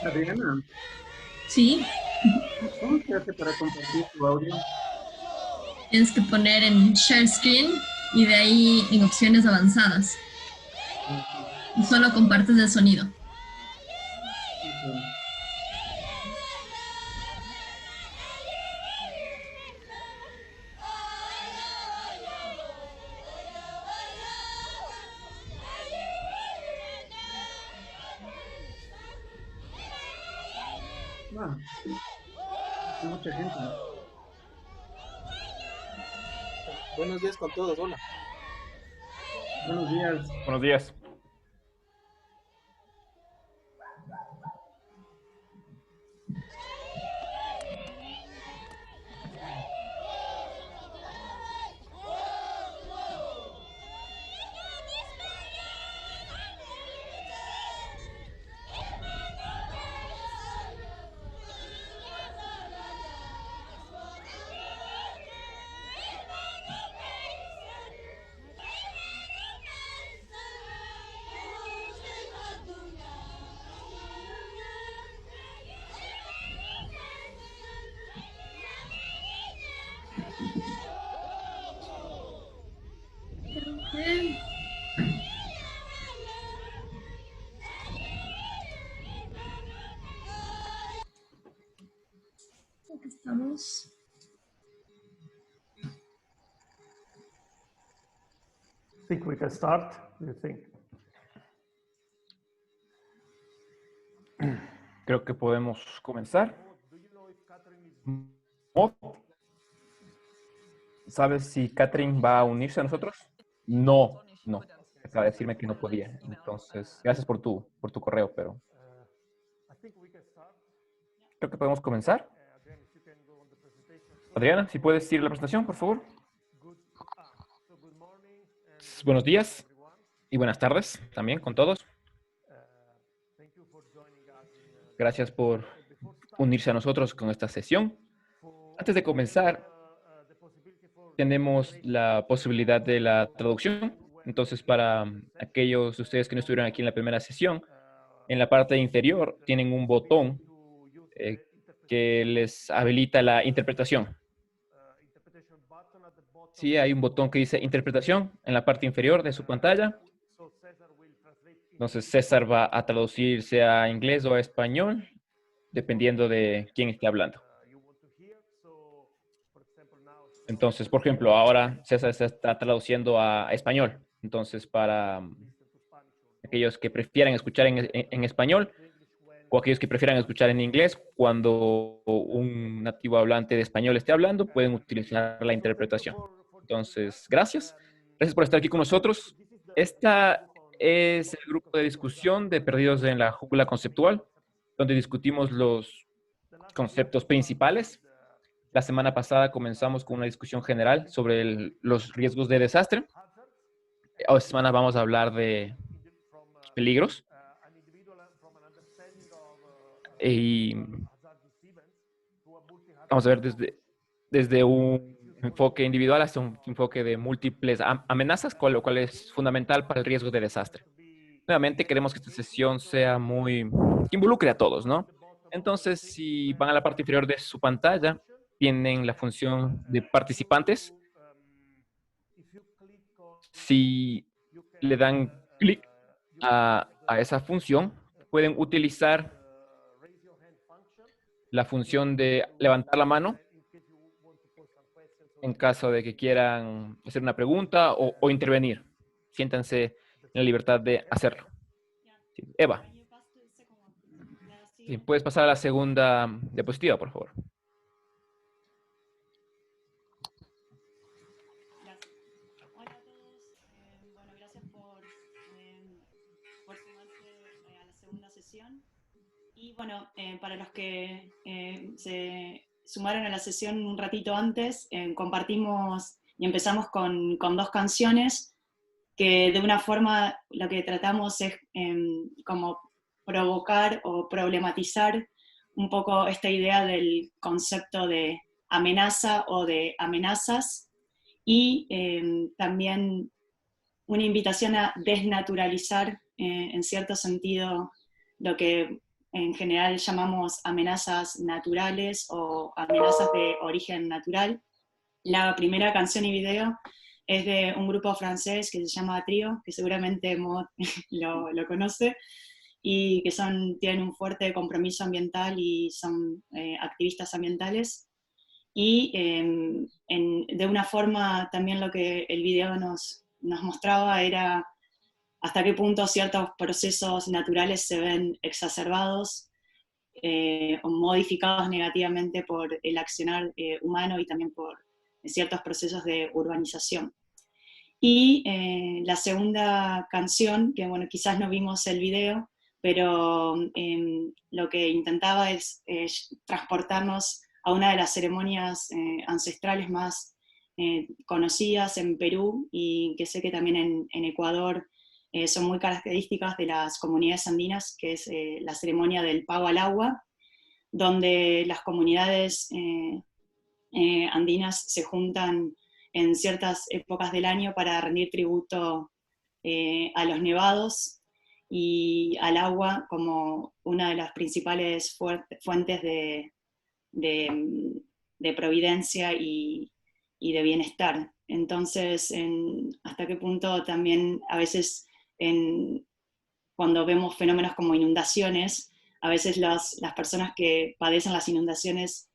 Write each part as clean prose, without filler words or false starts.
Adriana, Sí, ¿cómo se hace para compartir tu audio? tienes que poner en Share Screen y de ahí en opciones avanzadas. Ok, Y solo compartes el sonido. ok. Ah, hay mucha gente. Buenos días con todos, hola. Buenos días. Buenos días. Aquí estamos. Think we can start? Do you think? Creo que podemos comenzar. Maud, ¿sabes si Catherine va a unirse a nosotros? No, no. Acaba de decirme que no podía. Entonces, gracias por tu correo, pero I think we can start. creo que podemos comenzar. Adrian, if you can go on the presentation. Adriana, si puedes ir a la presentación, por favor. Good. Good morning and Buenos días everyone. y buenas tardes también con todos. Thank you for joining us in Gracias por before starting. unirse a nosotros con esta sesión. For, Antes de we have comenzar, the possibility for tenemos la posibilidad de la traducción. you were not Entonces, here para in the first aquellos de ustedes que no session, estuvieron aquí en la primera sesión, en la you parte will inferior have tienen the un possibility botón to use the eh, que interpretation les habilita la interpretación. interpretation button at the bottom Sí, hay un of botón que dice your screen. interpretación en la parte inferior de su pantalla. So Cesar will translate into Entonces, English César va a or traducirse a inglés o a español, dependiendo de quién esté hablando. you want to hear. So, for example, now Entonces, Cesar por will ejemplo, ahora César se está traduciendo a español. Entonces, para listen to Spanish or aquellos que prefieran escuchar en español, to English when o aquellos que prefieran escuchar en inglés, cuando un nativo hablante de español esté hablando, pueden utilizar la so thank you interpretación. for joining us. Entonces, gracias. Gracias por estar aquí con nosotros. This is the Esta group on es el possible grupo de conceptual jump. discusión de Perdidos en la Jungla Conceptual, donde discutimos los The last week conceptos we started principales. La semana pasada comenzamos con una discusión general sobre los riesgos de desastre. hazards. Esta semana vamos a hablar de From peligros. an individual from an understanding of Y hazardous events to a vamos a multi-hazardous ver approach. desde un If you enfoque follow individual hasta un enfoque de múltiples amenazas, lo cual es fundamental para el riesgo de desastre. to be Nuevamente, queremos que esta sesión sea que involucre a todos, at ¿no? the bottom of your Entonces, screen, you si van a have la parte inferior de su pantalla, tienen la función de if you want participantes. to if you click on it, Si you can le dan clic use a esa función, pueden utilizar raise your hand function la in función order de to levantar la mano in case you want to pose some questions or en to caso de que quieran hacer una pregunta o intervenir. Siéntanse the en la floor libertad is de yours. hacerlo. Sí. Eva, si puedes pasar a la segunda diapositiva, por favor. Gracias. Hola a todos. Bueno, gracias por sumarse a la segunda sesión. Y bueno, para los que se sumaron a la sesión un ratito antes, compartimos y empezamos con dos canciones que de una forma lo que tratamos es como provocar o problematizar un poco esta idea del concepto de amenaza o de amenazas y también una invitación a desnaturalizar en cierto sentido lo que en general llamamos amenazas naturales o amenazas de origen natural. La primera canción y video es de un grupo francés que se llama Trio, que seguramente Maud lo conoce, y que tienen un fuerte compromiso ambiental y son activistas ambientales. Y de una forma también lo que el video nos mostraba era hasta qué punto ciertos procesos naturales se ven exacerbados o modificados negativamente por el accionar humano y también por ciertos procesos de urbanización. Y la segunda canción, que bueno, quizás no vimos el video, pero lo que intentaba es transportarnos a una de las ceremonias ancestrales más conocidas en Perú y que sé que también en Ecuador son muy características de las comunidades andinas, que es la ceremonia del pago al agua, donde las comunidades andinas se juntan en ciertas épocas del año para rendir tributo a los nevados y al agua como una de las principales fuentes de providencia y de bienestar. Entonces, hasta qué punto también a veces cuando vemos fenómenos como inundaciones, a veces las personas que padecen las inundaciones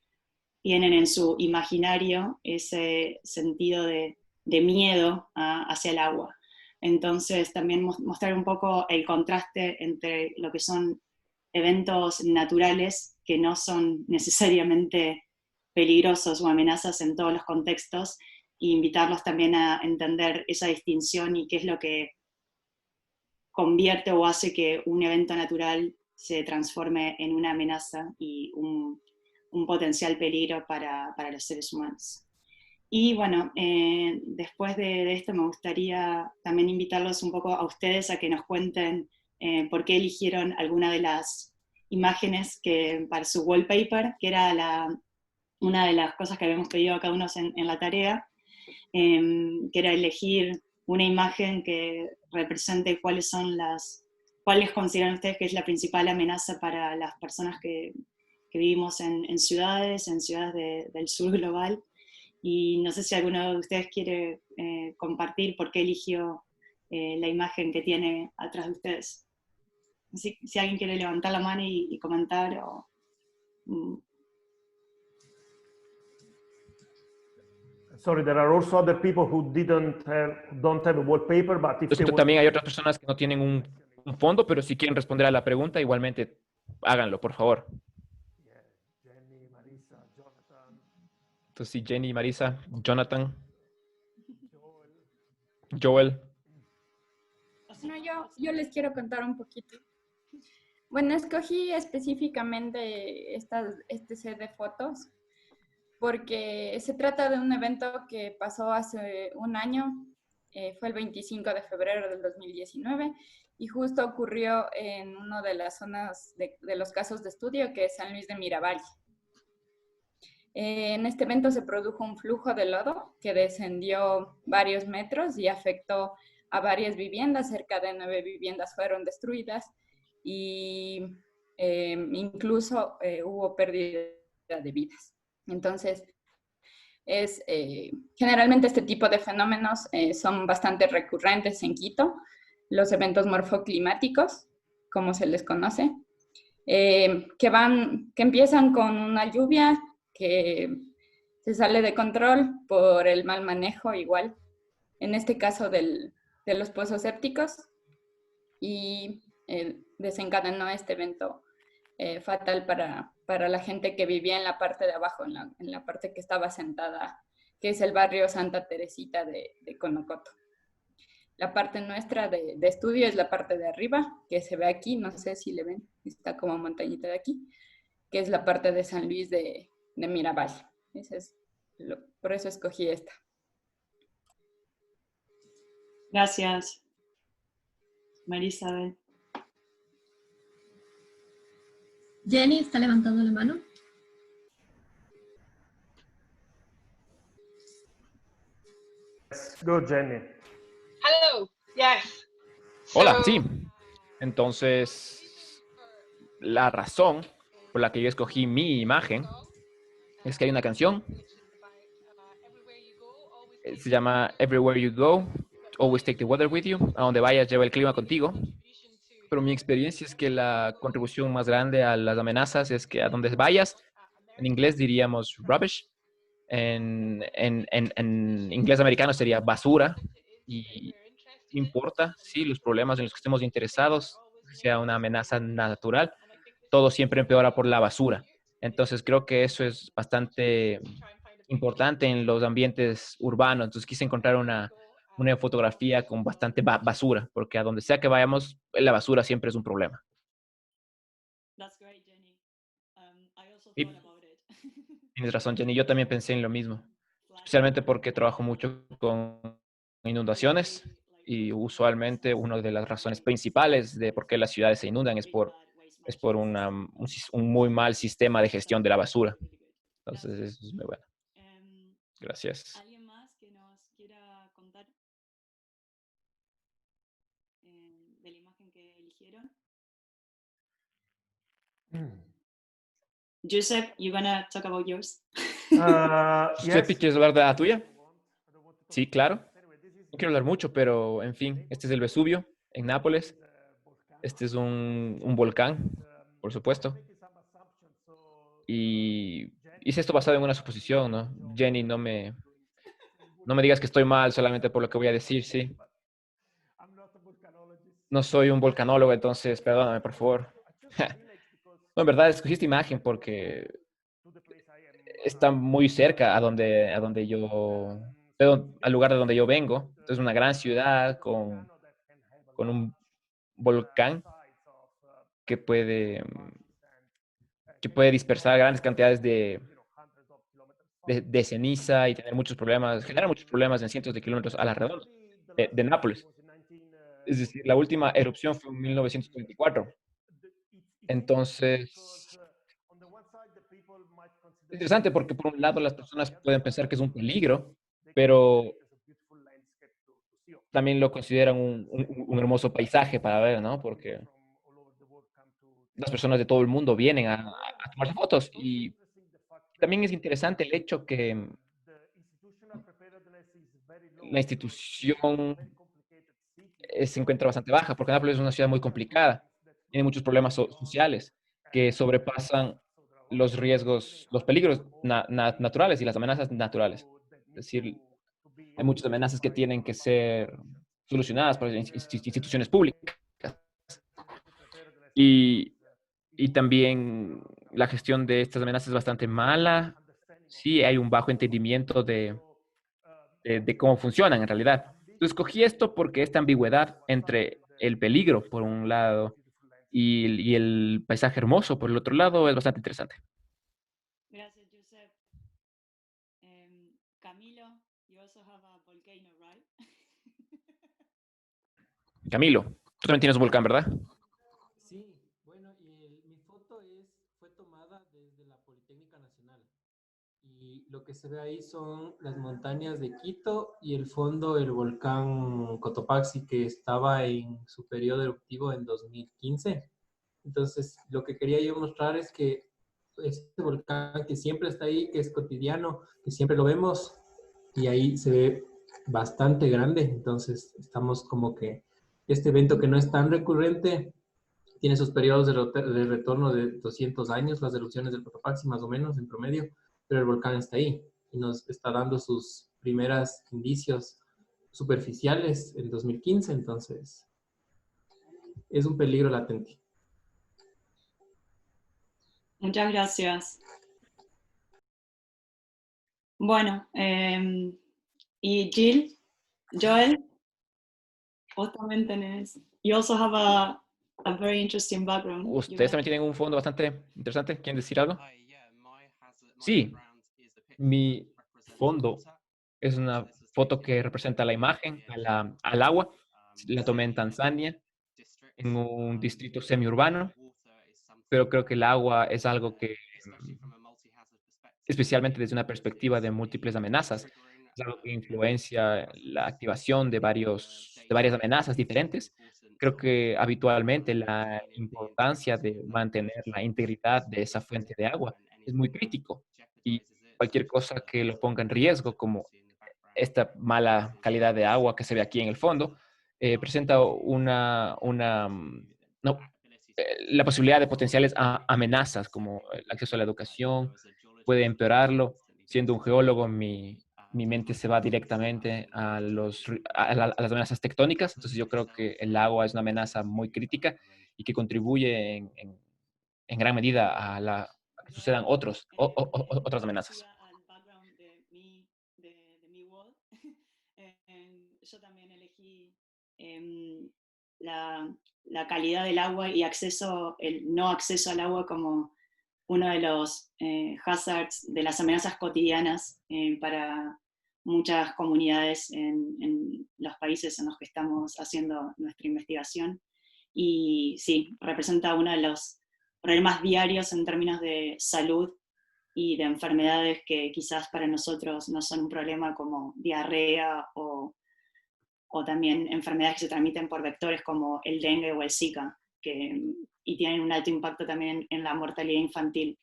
tienen en su imaginario ese sentido de miedo hacia el agua. Entonces también mostrar un poco el contraste entre lo que son eventos naturales que no son necesariamente peligrosos o amenazas en todos los contextos, e invitarlos también a entender esa distinción y qué es lo que convierte o hace que un evento natural se transforme en una amenaza y un potencial peligro para los seres humanos. Y bueno, después de esto me gustaría también invitarlos un poco a ustedes a que nos cuenten por qué eligieron alguna de las imágenes para su wallpaper, que era una de las cosas que habíamos pedido a cada uno en la tarea, que era elegir una imagen que represente cuáles consideran ustedes que es la principal amenaza para las personas que vivimos en ciudades del sur global. Y no sé si alguno de ustedes quiere compartir por qué eligió la imagen que tiene atrás de ustedes. Si alguien quiere levantar la mano y comentar. Sorry, there are also other people who don't have a wallpaper, but if Lo they siento, want... también hay otras personas que no tienen un fondo, pero si quieren responder a la pregunta, igualmente háganlo, por favor. Jenny, Marisa, Jonathan, Entonces, sí, Jenny, Marisa, Jonathan, Joel. Bueno, yo les quiero contar un poquito. Bueno, escogí específicamente este set de fotos porque se trata de un evento que pasó hace un año, fue el 25 de febrero del 2019, y justo ocurrió en una de las zonas de los casos de estudio, que es San Luis de Miravalle. En este evento se produjo un flujo de lodo que descendió varios metros y afectó a varias viviendas. Cerca de 9 viviendas fueron destruidas y incluso hubo pérdida de vidas. Entonces, generalmente este tipo de fenómenos son bastante recurrentes en Quito, los eventos morfoclimáticos, como se les conoce, que empiezan con una lluvia que se sale de control por el mal manejo, igual, en este caso de los pozos sépticos, y desencadenó este evento fatal para la gente que vivía en la parte de abajo, en la parte que estaba sentada, que es el barrio Santa Teresita de Conocoto. La parte nuestra de estudio es la parte de arriba, que se ve aquí, no sé si le ven, está como montañita de aquí, que es la parte de San Luis de Miravalle. Por eso escogí esta. Gracias, Marisabel. Jenny está levantando la mano. Go, Jenny. Hello. Yes. Hola, sí. Entonces, la razón por la que yo escogí mi imagen es que hay una canción, se llama Everywhere You Go, Always Take the Weather With You. A donde vayas, lleva el clima contigo. Pero mi experiencia es que la contribución más grande a las amenazas es que a donde vayas, en inglés diríamos rubbish, en inglés americano sería basura, y importa, sí, los problemas en los que estemos interesados, sea una amenaza natural, todo siempre empeora por la basura. Entonces creo que eso es bastante importante en los ambientes urbanos. Entonces quise encontrar una fotografía con bastante basura, porque a donde sea que vayamos, la basura siempre es un problema. That's great, Jenny. I also Y thought about it. tienes razón, Jenny, yo también pensé en lo mismo, especialmente porque trabajo mucho con inundaciones y usualmente una de las razones principales de por qué las ciudades se inundan es por un muy mal sistema de gestión de la basura. Entonces, eso es muy bueno. Gracias. ¿Alguien más que nos quiera contar de la imagen que eligieron? Joseph, you gonna talk about yours? Giuseppe, ¿quieres hablar de la tuya? Sí, claro. No quiero hablar mucho, pero en fin, este es el Vesubio en Nápoles. Este es un volcán, por supuesto. Y hice esto basado en una suposición, ¿no? Jenny, no me digas que estoy mal solamente por lo que voy a decir, sí. No soy un volcanólogo, entonces perdóname, por favor. No, en verdad, escogí esta imagen porque está muy cerca al lugar de donde yo vengo. Es una gran ciudad con un volcán que puede dispersar grandes cantidades de ceniza y tener muchos problemas, generar muchos problemas en cientos de kilómetros a la redonda de Nápoles. Es decir, la última erupción fue en 1934. Entonces, es interesante porque por un lado las personas pueden pensar que es un peligro, pero también lo consideran un hermoso paisaje para ver, ¿no? Porque las personas de todo el mundo vienen a tomar fotos. Y también es interesante el hecho que la institución se encuentra bastante baja, porque Nápoles es una ciudad muy complicada, tiene muchos problemas sociales que sobrepasan los riesgos, los peligros naturales y las amenazas naturales. Es decir, hay muchas amenazas que tienen que ser solucionadas por las instituciones públicas. Y también la gestión de estas amenazas es bastante mala. Sí, hay un bajo entendimiento de cómo funcionan en realidad. Entonces, escogí esto porque esta ambigüedad entre el peligro, por un lado, y el paisaje hermoso, por el otro lado, es bastante interesante. Gracias, Joseph. Camilo, you also have a volcano, right? Camilo, tú también tienes un volcán, ¿verdad? Sí, bueno, mi foto fue tomada desde la Politécnica Nacional. Y lo que se ve ahí son las montañas de Quito y el fondo el volcán Cotopaxi, que estaba en su periodo eruptivo en 2015. Entonces, lo que quería yo mostrar es que este volcán que siempre está ahí, que es cotidiano, que siempre lo vemos, y ahí se ve bastante grande. Entonces, estamos como que este evento que no es tan recurrente, tiene sus periodos de retorno de 200 años, las erupciones del Cotopaxi más o menos en promedio, pero el volcán está ahí y nos está dando sus primeros indicios superficiales en 2015, entonces es un peligro latente. Muchas gracias. Bueno, y Jill, Joel, vos también tenés. You also have a very interesting background. Ustedes también tienen un fondo bastante interesante. ¿Quieren decir algo? Sí, mi fondo es una foto que representa la imagen al agua. La tomé en Tanzania, en un distrito semiurbano, pero creo que el agua es algo que, especialmente desde una perspectiva de múltiples amenazas, es algo que influencia la activación de varias amenazas diferentes. creo que habitualmente la importancia de mantener la integridad de esa fuente de agua es muy crítico y cualquier cosa que lo ponga en riesgo, como esta mala calidad de agua que se ve aquí en el fondo, presenta no, la posibilidad de potenciales amenazas, como el acceso a la educación, puede empeorarlo. Siendo un geólogo, mi mente se va directamente a las amenazas tectónicas, entonces yo creo que el agua es una amenaza muy crítica y que contribuye en gran medida a que sucedan otras amenazas. Al background de mi world, yo también elegí la calidad del agua y el no acceso al agua como uno de los hazards, de las amenazas cotidianas para muchas comunidades en los países en los que estamos haciendo nuestra investigación. Y sí, representa uno de los problemas diarios en términos de salud y de enfermedades que quizás para nosotros no son un problema, como diarrea o también enfermedades que se transmiten por vectores como el dengue o el Zika, y tienen un alto impacto también en la mortalidad infantil.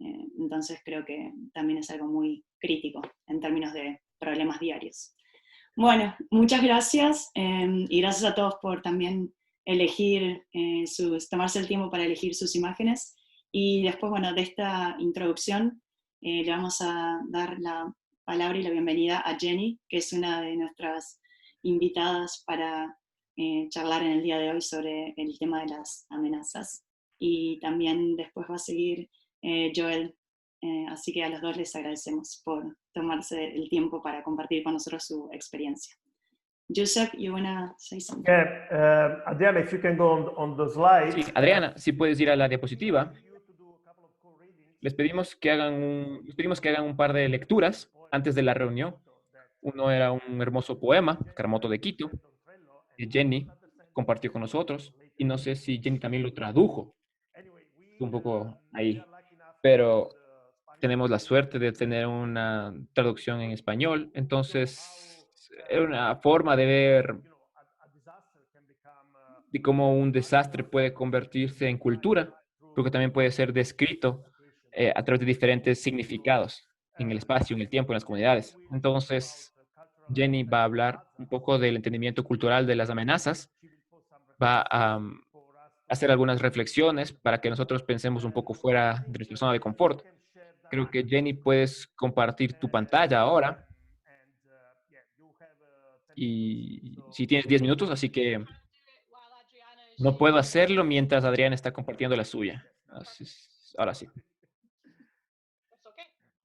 Entonces creo que también es algo muy crítico en términos de problemas diarios. Bueno, muchas gracias y gracias a todos por también elegir tomarse el tiempo para elegir sus imágenes. Y después, bueno, de esta introducción le vamos a dar la palabra y la bienvenida a Jenny, que es una de nuestras invitadas para charlar en el día de hoy sobre el tema de las amenazas. Y también después va a seguir Joel, así que a los dos les agradecemos por tomarse el tiempo para compartir con nosotros su experiencia. Joseph, you wanna say something? Yeah, Adriana, if you can go on the slide. Sí, Adriana, si puedes ir a la diapositiva. Les pedimos que hagan un par de lecturas antes de la reunión. Uno era un hermoso poema, Caramoto de Quito, que Jenny compartió con nosotros. Y no sé si Jenny también lo tradujo. Un poco ahí. Pero tenemos la suerte de tener una traducción en español. Entonces, es una forma de ver de cómo un desastre puede convertirse en cultura, porque también puede ser descrito a través de diferentes significados en el espacio, en el tiempo, en las comunidades. Entonces, Jenny va a hablar un poco del entendimiento cultural de las amenazas, va a hacer algunas reflexiones para que nosotros pensemos un poco fuera de nuestra zona de confort. Creo que Jenny, puedes compartir tu pantalla ahora. Y si tienes 10 minutos, así que no puedo hacerlo mientras Adriana está compartiendo la suya. Ahora sí.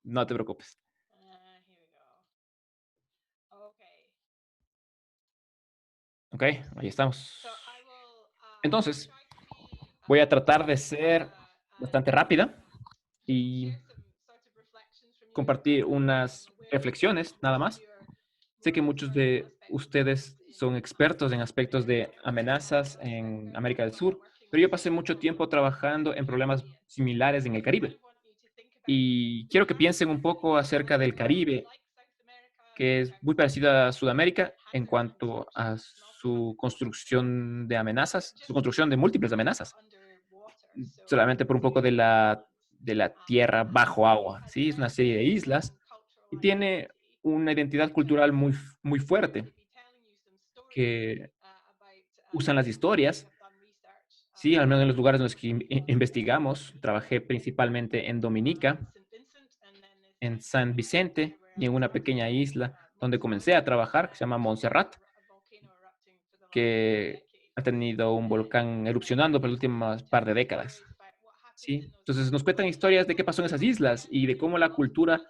No te preocupes. Ok, ahí estamos. Entonces, voy a tratar de ser bastante rápida y compartir unas reflexiones, nada más. Sé que muchos de ustedes son expertos en aspectos de amenazas en América del Sur, pero yo pasé mucho tiempo trabajando en problemas similares en el Caribe. Y quiero que piensen un poco acerca del Caribe, que es muy parecido a Sudamérica en cuanto a su construcción de amenazas, su construcción de múltiples amenazas, solamente por un poco de la tierra bajo agua, ¿sí? Es una serie de islas y tiene una identidad cultural muy, muy fuerte, que usan las historias, sí, al menos en los lugares en los que investigamos. Trabajé principalmente en Dominica, en San Vicente y en una pequeña isla donde comencé a trabajar, que se llama Montserrat, que ha tenido un volcán erupcionando por las últimas par de décadas. ¿Sí? Entonces nos cuentan historias de qué pasó en esas islas y de cómo la cultura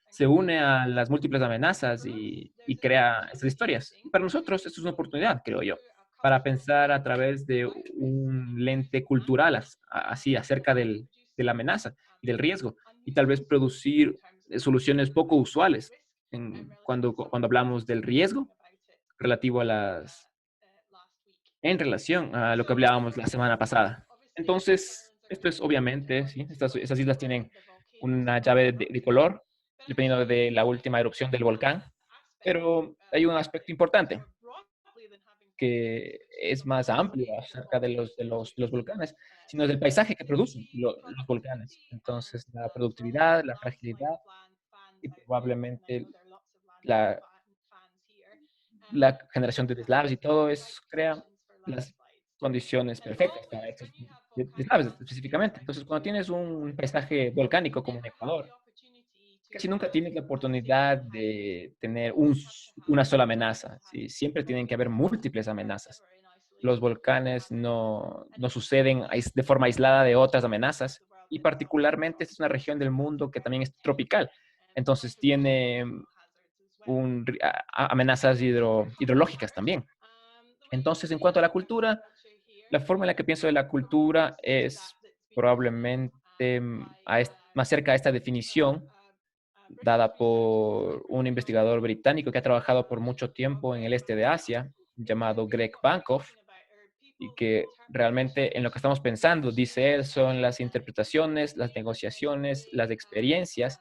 se une a las múltiples amenazas y crea estas historias. Y para nosotros esto es una oportunidad, creo yo, para pensar a través de un lente cultural así acerca de la amenaza y del riesgo y tal vez producir soluciones poco usuales cuando hablamos del riesgo relativo en relación a lo que hablábamos la semana pasada. Entonces, esto es obviamente, ¿sí? Esas islas tienen una llave de color, dependiendo de la última erupción del volcán, pero hay un aspecto importante, que es más amplio acerca de los volcanes, sino del paisaje que producen los volcanes. Entonces, la productividad, la fragilidad y probablemente la, la generación de deslaves y todo eso crea las condiciones perfectas para estos deslaves específicamente. Entonces, cuando tienes un paisaje volcánico como en Ecuador, casi nunca tienes la oportunidad de tener una sola amenaza, ¿sí? Siempre tienen que haber múltiples amenazas. Los volcanes no suceden de forma aislada de otras amenazas y particularmente esta es una región del mundo que también es tropical. Entonces tiene amenazas hidrológicas también. Entonces, en cuanto a la cultura, la forma en la que pienso de la cultura es probablemente más cerca a esta definición dada por un investigador británico que ha trabajado por mucho tiempo en el este de Asia, llamado Greg Bankoff, y que realmente en lo que estamos pensando, dice él, son las interpretaciones, las negociaciones, las experiencias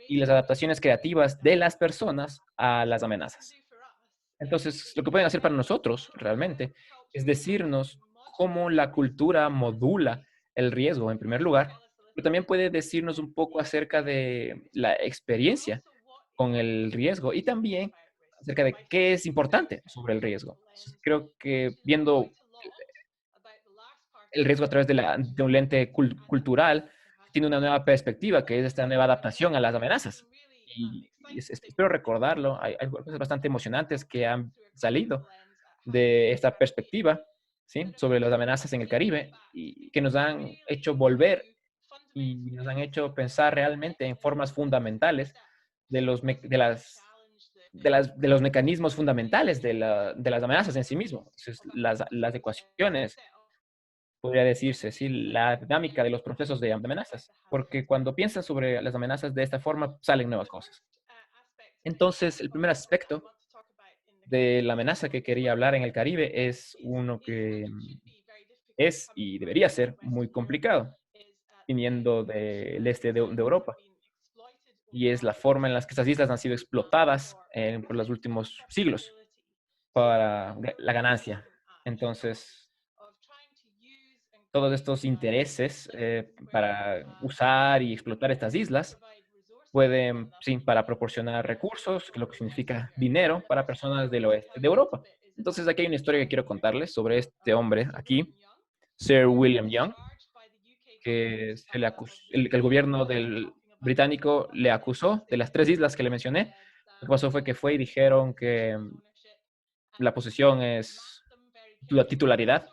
y las adaptaciones creativas de las personas a las amenazas. Entonces, lo que pueden hacer para nosotros realmente es decirnos cómo la cultura modula el riesgo en primer lugar, pero también puede decirnos un poco acerca de la experiencia con el riesgo y también acerca de qué es importante sobre el riesgo. Creo que viendo el riesgo a través de un lente cultural, tiene una nueva perspectiva, que es esta nueva adaptación a las amenazas. Y espero recordarlo. Hay cosas bastante emocionantes que han salido de esta perspectiva, ¿sí? Sobre las amenazas en el Caribe y que nos han hecho volver y nos han hecho pensar realmente en formas fundamentales de de los mecanismos fundamentales de las amenazas en sí mismos. Entonces, las ecuaciones, podría decirse, ¿sí? La dinámica de los procesos de amenazas, porque cuando piensas sobre las amenazas de esta forma, salen nuevas cosas. Entonces, el primer aspecto de la amenaza que quería hablar en el Caribe es uno que es y debería ser muy complicado, viniendo del este de Europa. Y es la forma en la que estas islas han sido explotadas por los últimos siglos para la ganancia. Entonces, todos estos intereses para usar y explotar estas islas pueden, sí, para proporcionar recursos, lo que significa dinero para personas del oeste de Europa. Entonces, aquí hay una historia que quiero contarles sobre este hombre aquí, Sir William Young, que el gobierno británico le acusó de las tres islas que le mencioné. Lo que pasó fue que fue y dijeron que la posesión es la titularidad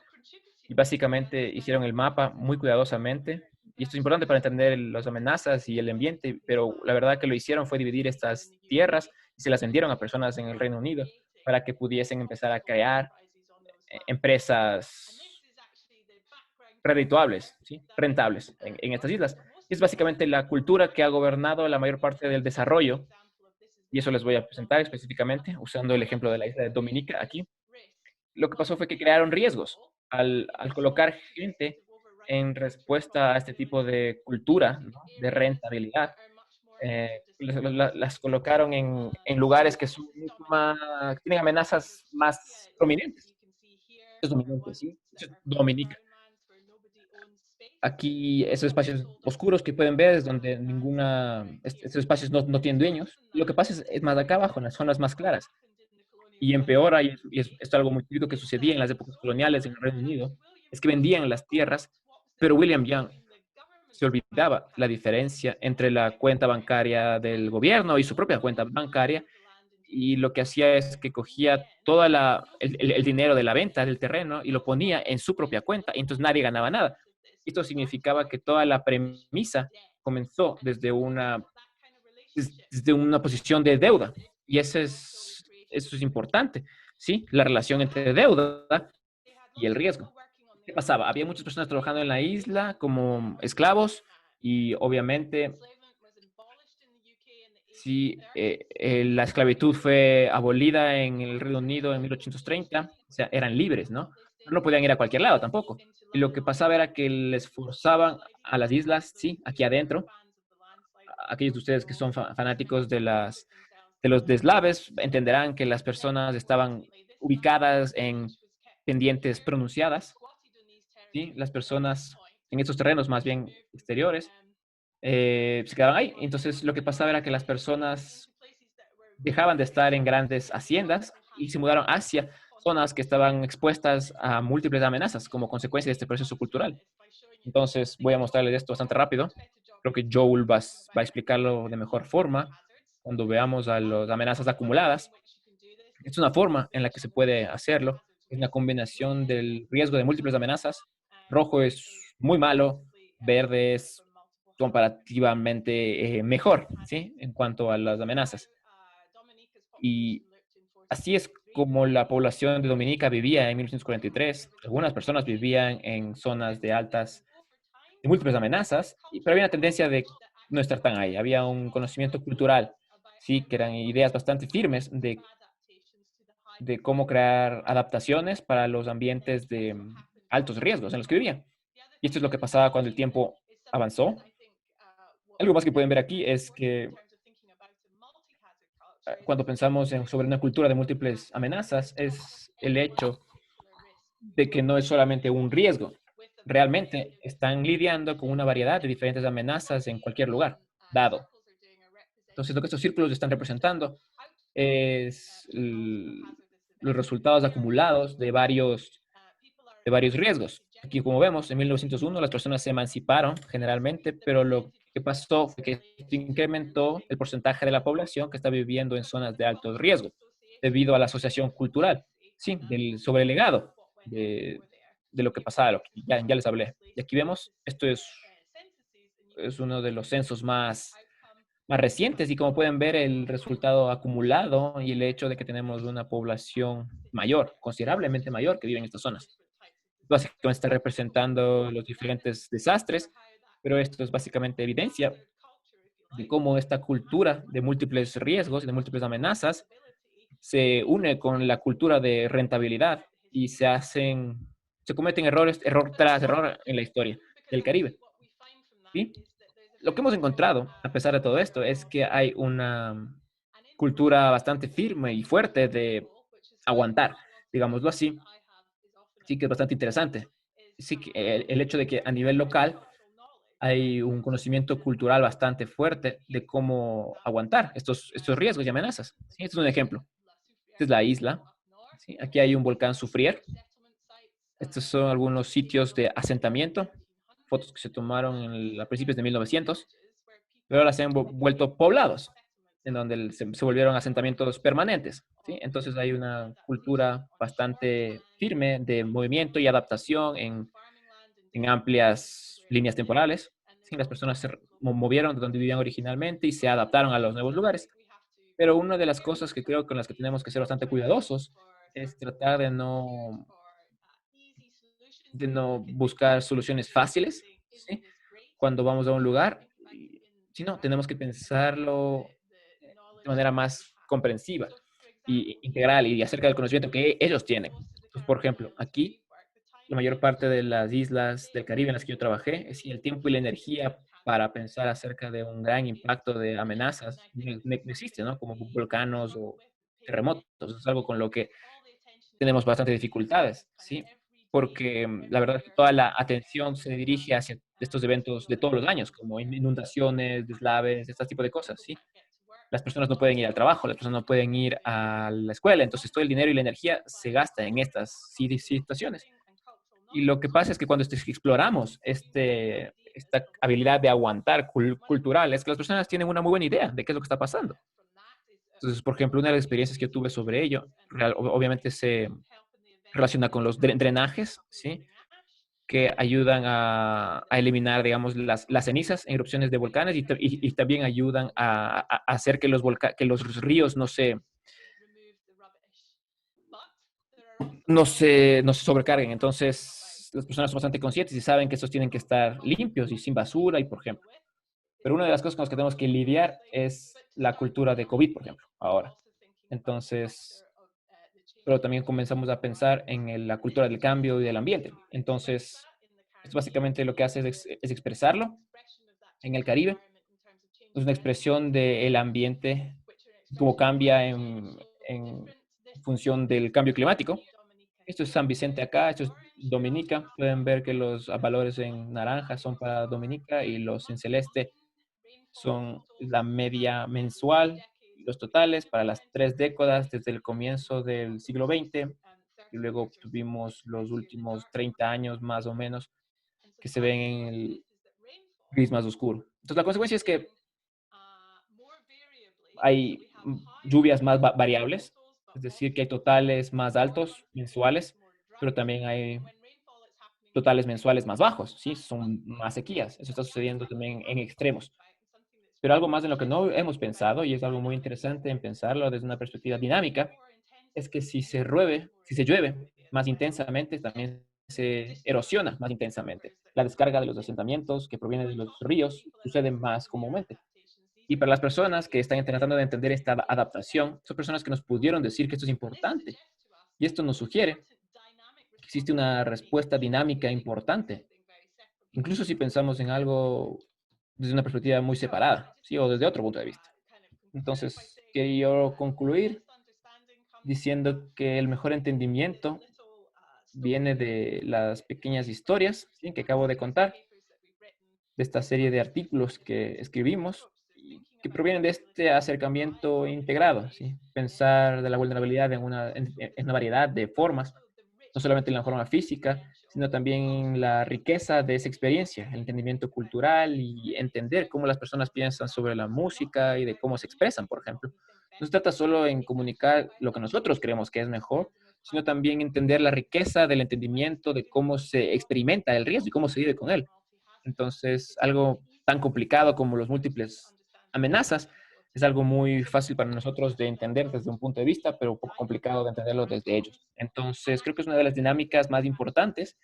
y básicamente hicieron el mapa muy cuidadosamente. Y esto es importante para entender las amenazas y el ambiente, pero la verdad que lo hicieron fue dividir estas tierras y se las vendieron a personas en el Reino Unido para que pudiesen empezar a crear empresas redituables, ¿sí? Rentables en estas islas. Es básicamente la cultura que ha gobernado la mayor parte del desarrollo, y eso les voy a presentar específicamente usando el ejemplo de la isla de Dominica aquí. Lo que pasó fue que crearon riesgos al colocar gente en respuesta a este tipo de cultura, ¿no? De rentabilidad. Las colocaron en lugares que son tienen amenazas más prominentes. Es dominante, ¿sí? Es Dominica. Aquí, esos espacios oscuros que pueden ver es donde estos espacios no tienen dueños. Lo que pasa es más acá abajo, en las zonas más claras. Y empeora, y esto es algo muy típico que sucedía en las épocas coloniales en el Reino Unido, es que vendían las tierras, pero William Young se olvidaba la diferencia entre la cuenta bancaria del gobierno y su propia cuenta bancaria, y lo que hacía es que cogía todo el dinero de la venta del terreno y lo ponía en su propia cuenta, y entonces nadie ganaba nada. Esto significaba que toda la premisa comenzó desde una posición de deuda, y eso es importante, ¿sí? La relación entre deuda y el riesgo. ¿Qué pasaba? Había muchas personas trabajando en la isla como esclavos y obviamente sí, la esclavitud fue abolida en el Reino Unido en 1830, o sea, eran libres, ¿no? No podían ir a cualquier lado tampoco. Y lo que pasaba era que les forzaban a las islas, sí, aquí adentro. Aquellos de ustedes que son fanáticos de los deslaves entenderán que las personas estaban ubicadas en pendientes pronunciadas, ¿sí? Las personas en estos terrenos más bien exteriores se quedaban ahí. Entonces, lo que pasaba era que las personas dejaban de estar en grandes haciendas y se mudaron hacia zonas que estaban expuestas a múltiples amenazas como consecuencia de este proceso cultural. Entonces, voy a mostrarles esto bastante rápido. Creo que Joel va a explicarlo de mejor forma cuando veamos a las amenazas acumuladas. Es una forma en la que se puede hacerlo. Es una combinación del riesgo de múltiples amenazas. Rojo es muy malo, verde es comparativamente mejor, ¿sí? En cuanto a las amenazas. Y así es como la población de Dominica vivía en 1943. Algunas personas vivían en zonas de múltiples amenazas, pero había una tendencia de no estar tan ahí. Había un conocimiento cultural, sí, que eran ideas bastante firmes de cómo crear adaptaciones para los ambientes de altos riesgos en los que vivían. Y esto es lo que pasaba cuando el tiempo avanzó. Algo más que pueden ver aquí es que cuando pensamos sobre una cultura de múltiples amenazas, es el hecho de que no es solamente un riesgo. Realmente están lidiando con una variedad de diferentes amenazas en cualquier lugar, dado. Entonces, lo que estos círculos están representando es los resultados acumulados de varios riesgos. Aquí, como vemos, en 1901 las personas se emanciparon generalmente, pero lo que pasó fue que se incrementó el porcentaje de la población que está viviendo en zonas de alto riesgo debido a la asociación cultural, sí, sobre el legado de lo que pasaba, lo que ya les hablé. Y aquí vemos, esto es uno de los censos más recientes y como pueden ver el resultado acumulado y el hecho de que tenemos una población mayor, considerablemente mayor que vive en estas zonas. Básicamente está representando los diferentes desastres, pero esto es básicamente evidencia de cómo esta cultura de múltiples riesgos y de múltiples amenazas se une con la cultura de rentabilidad y se cometen error tras error en la historia del Caribe. ¿Sí? Lo que hemos encontrado, a pesar de todo esto, es que hay una cultura bastante firme y fuerte de aguantar, digámoslo así. Sí que es bastante interesante. Sí que el hecho de que a nivel local hay un conocimiento cultural bastante fuerte de cómo aguantar estos riesgos y amenazas. ¿Sí? Este es un ejemplo. Esta es la isla. ¿Sí? Aquí hay un volcán Soufrière. Estos son algunos sitios de asentamiento, fotos que se tomaron a principios de 1900, pero ahora se han vuelto poblados, en donde se volvieron asentamientos permanentes. ¿Sí? Entonces hay una cultura bastante firme de movimiento y adaptación en amplias líneas temporales. ¿Sí? Las personas se movieron de donde vivían originalmente y se adaptaron a los nuevos lugares. Pero una de las cosas que creo con las que tenemos que ser bastante cuidadosos es tratar de no buscar soluciones fáciles, ¿sí? Cuando vamos a un lugar, sino tenemos que pensarlo de manera más comprensiva y integral y acerca del conocimiento que ellos tienen. Entonces, por ejemplo, aquí, la mayor parte de las islas del Caribe en las que yo trabajé, es el tiempo y la energía para pensar acerca de un gran impacto de amenazas no existe, ¿no? Como volcanos o terremotos. Es algo con lo que tenemos bastantes dificultades, ¿sí? Porque la verdad es que toda la atención se dirige hacia estos eventos de todos los años, como inundaciones, deslaves, este tipo de cosas, ¿sí? Las personas no pueden ir al trabajo, las personas no pueden ir a la escuela, entonces todo el dinero y la energía se gasta en estas situaciones. Y lo que pasa es que cuando exploramos esta habilidad de aguantar cultural, es que las personas tienen una muy buena idea de qué es lo que está pasando. Entonces, por ejemplo, una de las experiencias que yo tuve sobre ello, obviamente se relaciona con los drenajes, ¿sí? Que ayudan a eliminar, digamos, las cenizas en erupciones de volcanes y también ayudan a hacer que que los ríos no se sobrecarguen. Entonces, las personas son bastante conscientes y saben que estos tienen que estar limpios y sin basura, y por ejemplo. Pero una de las cosas con las que tenemos que lidiar es la cultura de COVID, por ejemplo, ahora. Entonces, pero también comenzamos a pensar en la cultura del cambio y del ambiente. Entonces, esto básicamente lo que hace es expresarlo en el Caribe. Es una expresión del ambiente, cómo cambia en función del cambio climático. Esto es San Vicente acá, esto es Dominica. Pueden ver que los valores en naranja son para Dominica y los en celeste son la media mensual, los totales para las 3 décadas desde el comienzo del siglo XX y luego tuvimos los últimos 30 años más o menos que se ven en el gris más oscuro. Entonces la consecuencia es que hay lluvias más variables, es decir, que hay totales más altos mensuales, pero también hay totales mensuales más bajos, ¿sí? Son más sequías. Eso está sucediendo también en extremos. Pero algo más en lo que no hemos pensado, y es algo muy interesante en pensarlo desde una perspectiva dinámica, es que si se llueve más intensamente, también se erosiona más intensamente. La descarga de los asentamientos que proviene de los ríos sucede más comúnmente. Y para las personas que están tratando de entender esta adaptación, son personas que nos pudieron decir que esto es importante. Y esto nos sugiere que existe una respuesta dinámica importante, incluso si pensamos en algo desde una perspectiva muy separada, ¿sí? O desde otro punto de vista. Entonces, quería concluir diciendo que el mejor entendimiento viene de las pequeñas historias, ¿sí? Que acabo de contar, de esta serie de artículos que escribimos, y que provienen de este acercamiento integrado, ¿sí? Pensar de la vulnerabilidad en una variedad de formas, no solamente en la forma física, sino también la riqueza de esa experiencia, el entendimiento cultural y entender cómo las personas piensan sobre la música y de cómo se expresan, por ejemplo. No se trata solo en comunicar lo que nosotros creemos que es mejor, sino también entender la riqueza del entendimiento de cómo se experimenta el riesgo y cómo se vive con él. Entonces, algo tan complicado como los múltiples amenazas es algo muy fácil para nosotros de entender desde un punto de vista, pero un poco complicado de entenderlo desde ellos. Entonces, creo que es una de las dinámicas más importantes,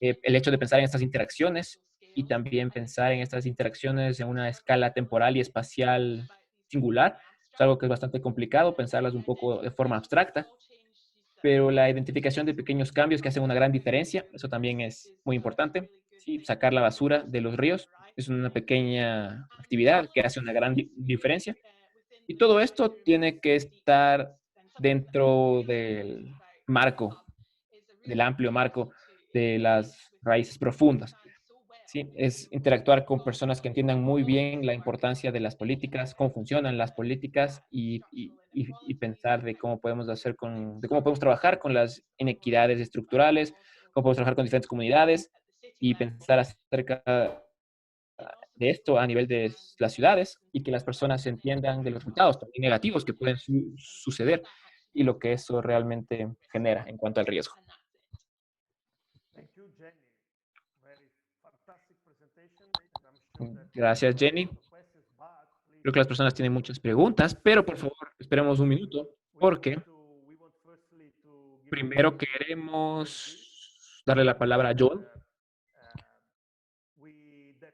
el hecho de pensar en estas interacciones y también pensar en estas interacciones en una escala temporal y espacial singular. Es algo que es bastante complicado, pensarlas un poco de forma abstracta, pero la identificación de pequeños cambios que hacen una gran diferencia, eso también es muy importante. ¿Sí? Sacar la basura de los ríos es una pequeña actividad que hace una gran diferencia. Y todo esto tiene que estar dentro del marco, del amplio marco de las raíces profundas. ¿Sí? Es interactuar con personas que entiendan muy bien la importancia de las políticas, cómo funcionan las políticas y pensar de cómo podemos de cómo podemos trabajar con las inequidades estructurales, cómo podemos trabajar con diferentes comunidades y pensar acerca de esto a nivel de las ciudades y que las personas entiendan de los resultados también negativos que pueden suceder y lo que eso realmente genera en cuanto al riesgo. Thank you, Jenny. Very fantastic presentation. And I'm sure that Gracias, Jenny. questions, but please, Creo que las personas tienen muchas preguntas, pero por favor, esperemos un minuto, porque we want firstly to give primero queremos darle la palabra a Joel, that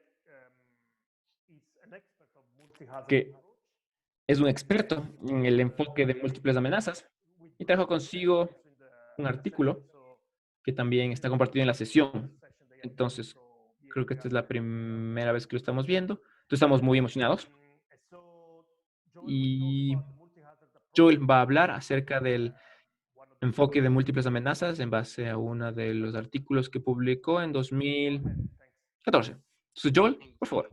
is an expert of multi-hazard que approach. es un experto en el enfoque de múltiples amenazas, y trajo consigo un artículo que también está compartido en la sesión. Entonces, creo que esta es la primera vez que lo estamos viendo. Entonces, estamos muy emocionados. Y Joel va a hablar acerca del enfoque de múltiples amenazas en base a uno de los artículos que publicó en 2014. Entonces, Joel, por favor.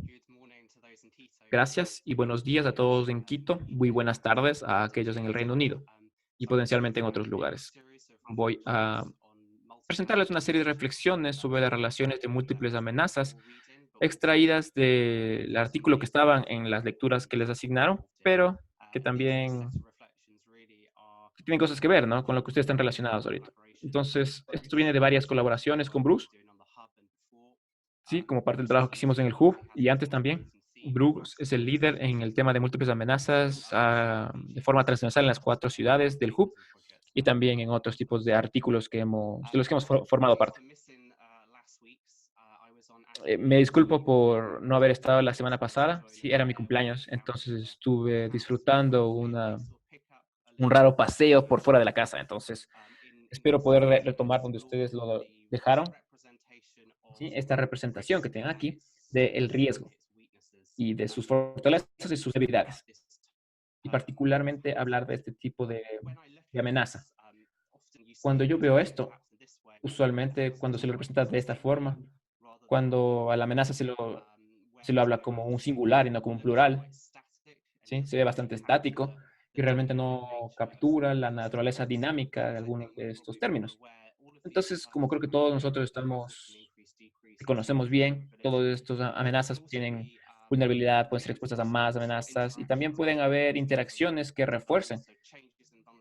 Gracias y buenos días a todos en Quito. Muy buenas tardes a aquellos en el Reino Unido y potencialmente en otros lugares. Voy a presentarles una serie de reflexiones sobre las relaciones de múltiples amenazas extraídas del artículo que estaban en las lecturas que les asignaron, pero que también tienen cosas que ver, ¿no? Con lo que ustedes están relacionados ahorita. Entonces, esto viene de varias colaboraciones con Bruce, sí, como parte del trabajo que hicimos en el Hub y antes también. Bruce es el líder en el tema de múltiples amenazas de forma transversal en las 4 ciudades del Hub y también en otros tipos de artículos de los que hemos formado parte. Me disculpo por no haber estado la semana pasada. Sí, era mi cumpleaños, entonces estuve disfrutando un raro paseo por fuera de la casa. Entonces, espero poder retomar donde ustedes lo dejaron. ¿Sí? Esta representación que tienen aquí del riesgo y de sus fortalezas y sus debilidades. Y particularmente hablar de este tipo de amenaza. cuando yo veo esto, usualmente cuando se lo representa de esta forma, cuando a la amenaza se lo habla como un singular y no como un plural, ¿sí? Se ve bastante estático y realmente no captura la naturaleza dinámica de algunos de estos términos. Entonces, como creo que todos nosotros conocemos bien, todas estas amenazas tienen vulnerabilidad, pueden ser expuestas a más amenazas y también pueden haber interacciones que refuercen